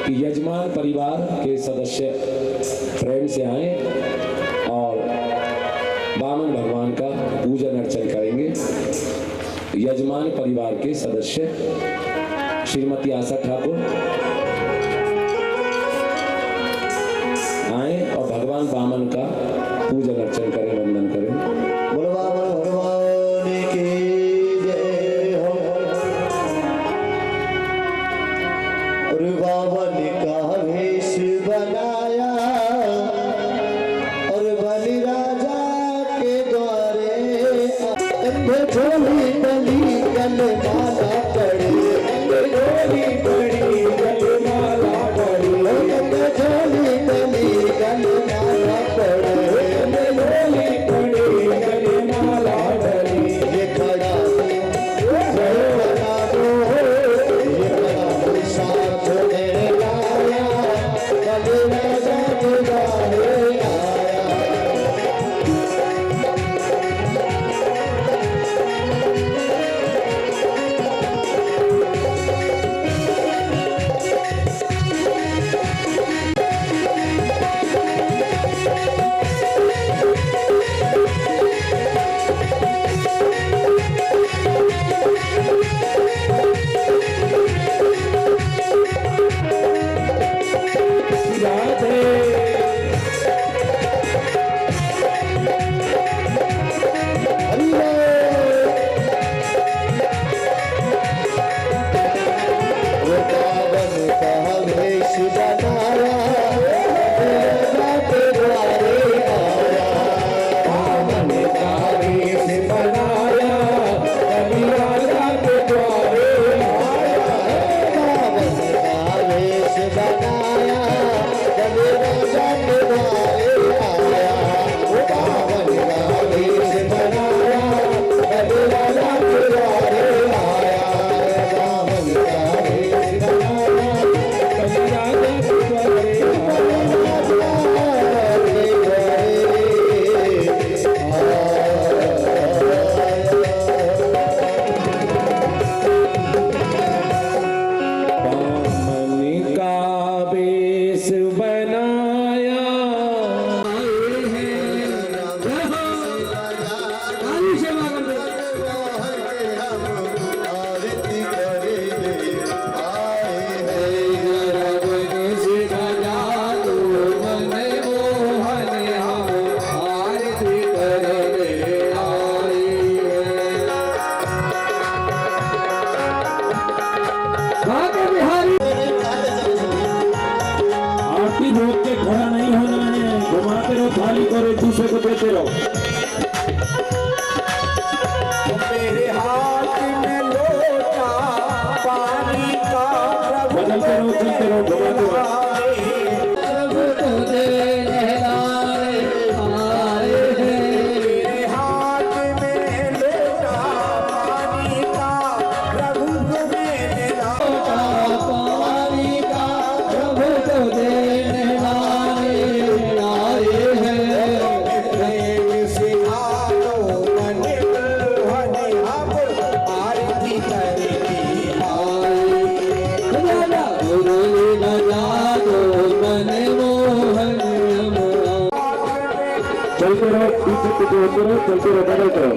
कि यजमान परिवार के सदस्य फ्रेंड से आए और वामन भगवान का पूजन अर्चन करेंगे। यजमान परिवार के सदस्य श्रीमती आशा ठाकुर आए और भगवान वामन का पूजन अर्चन करें, वंदन करें। बोलो वामन भगवान की जय हो। और वामन का वेश बनाया और बलि राजा के द्वारे झोली बली गल माला पड़ी, झोली बड़ी गल माला पड़ी, झोली बली गल माला पड़ी, झोली बड़ी गल माला पड़ी। ये खड़ा बना दो, ये खड़ा साथ में लाया, बलि राजा के द्वारे आया। एक दूसरे को देते रहो। मेरे हाथ में लोटा पानी का बदलते रहो, चलते रहो, घुमाते रहो। प्रभु तुझे नहलाने आए हैं। मेरे हाथ में लोटा पानी का प्रभु तुम्हें नहलाने पानी का प्रभु तुझे नहलाने आए हैं। प्रेम से आओ मन मोहन हम आरती करके आए। गुरु लगा दो मन मोहन हम। चलते रहो, पीछे पीछे होते रहो, चलते रहो, बदलते रहो।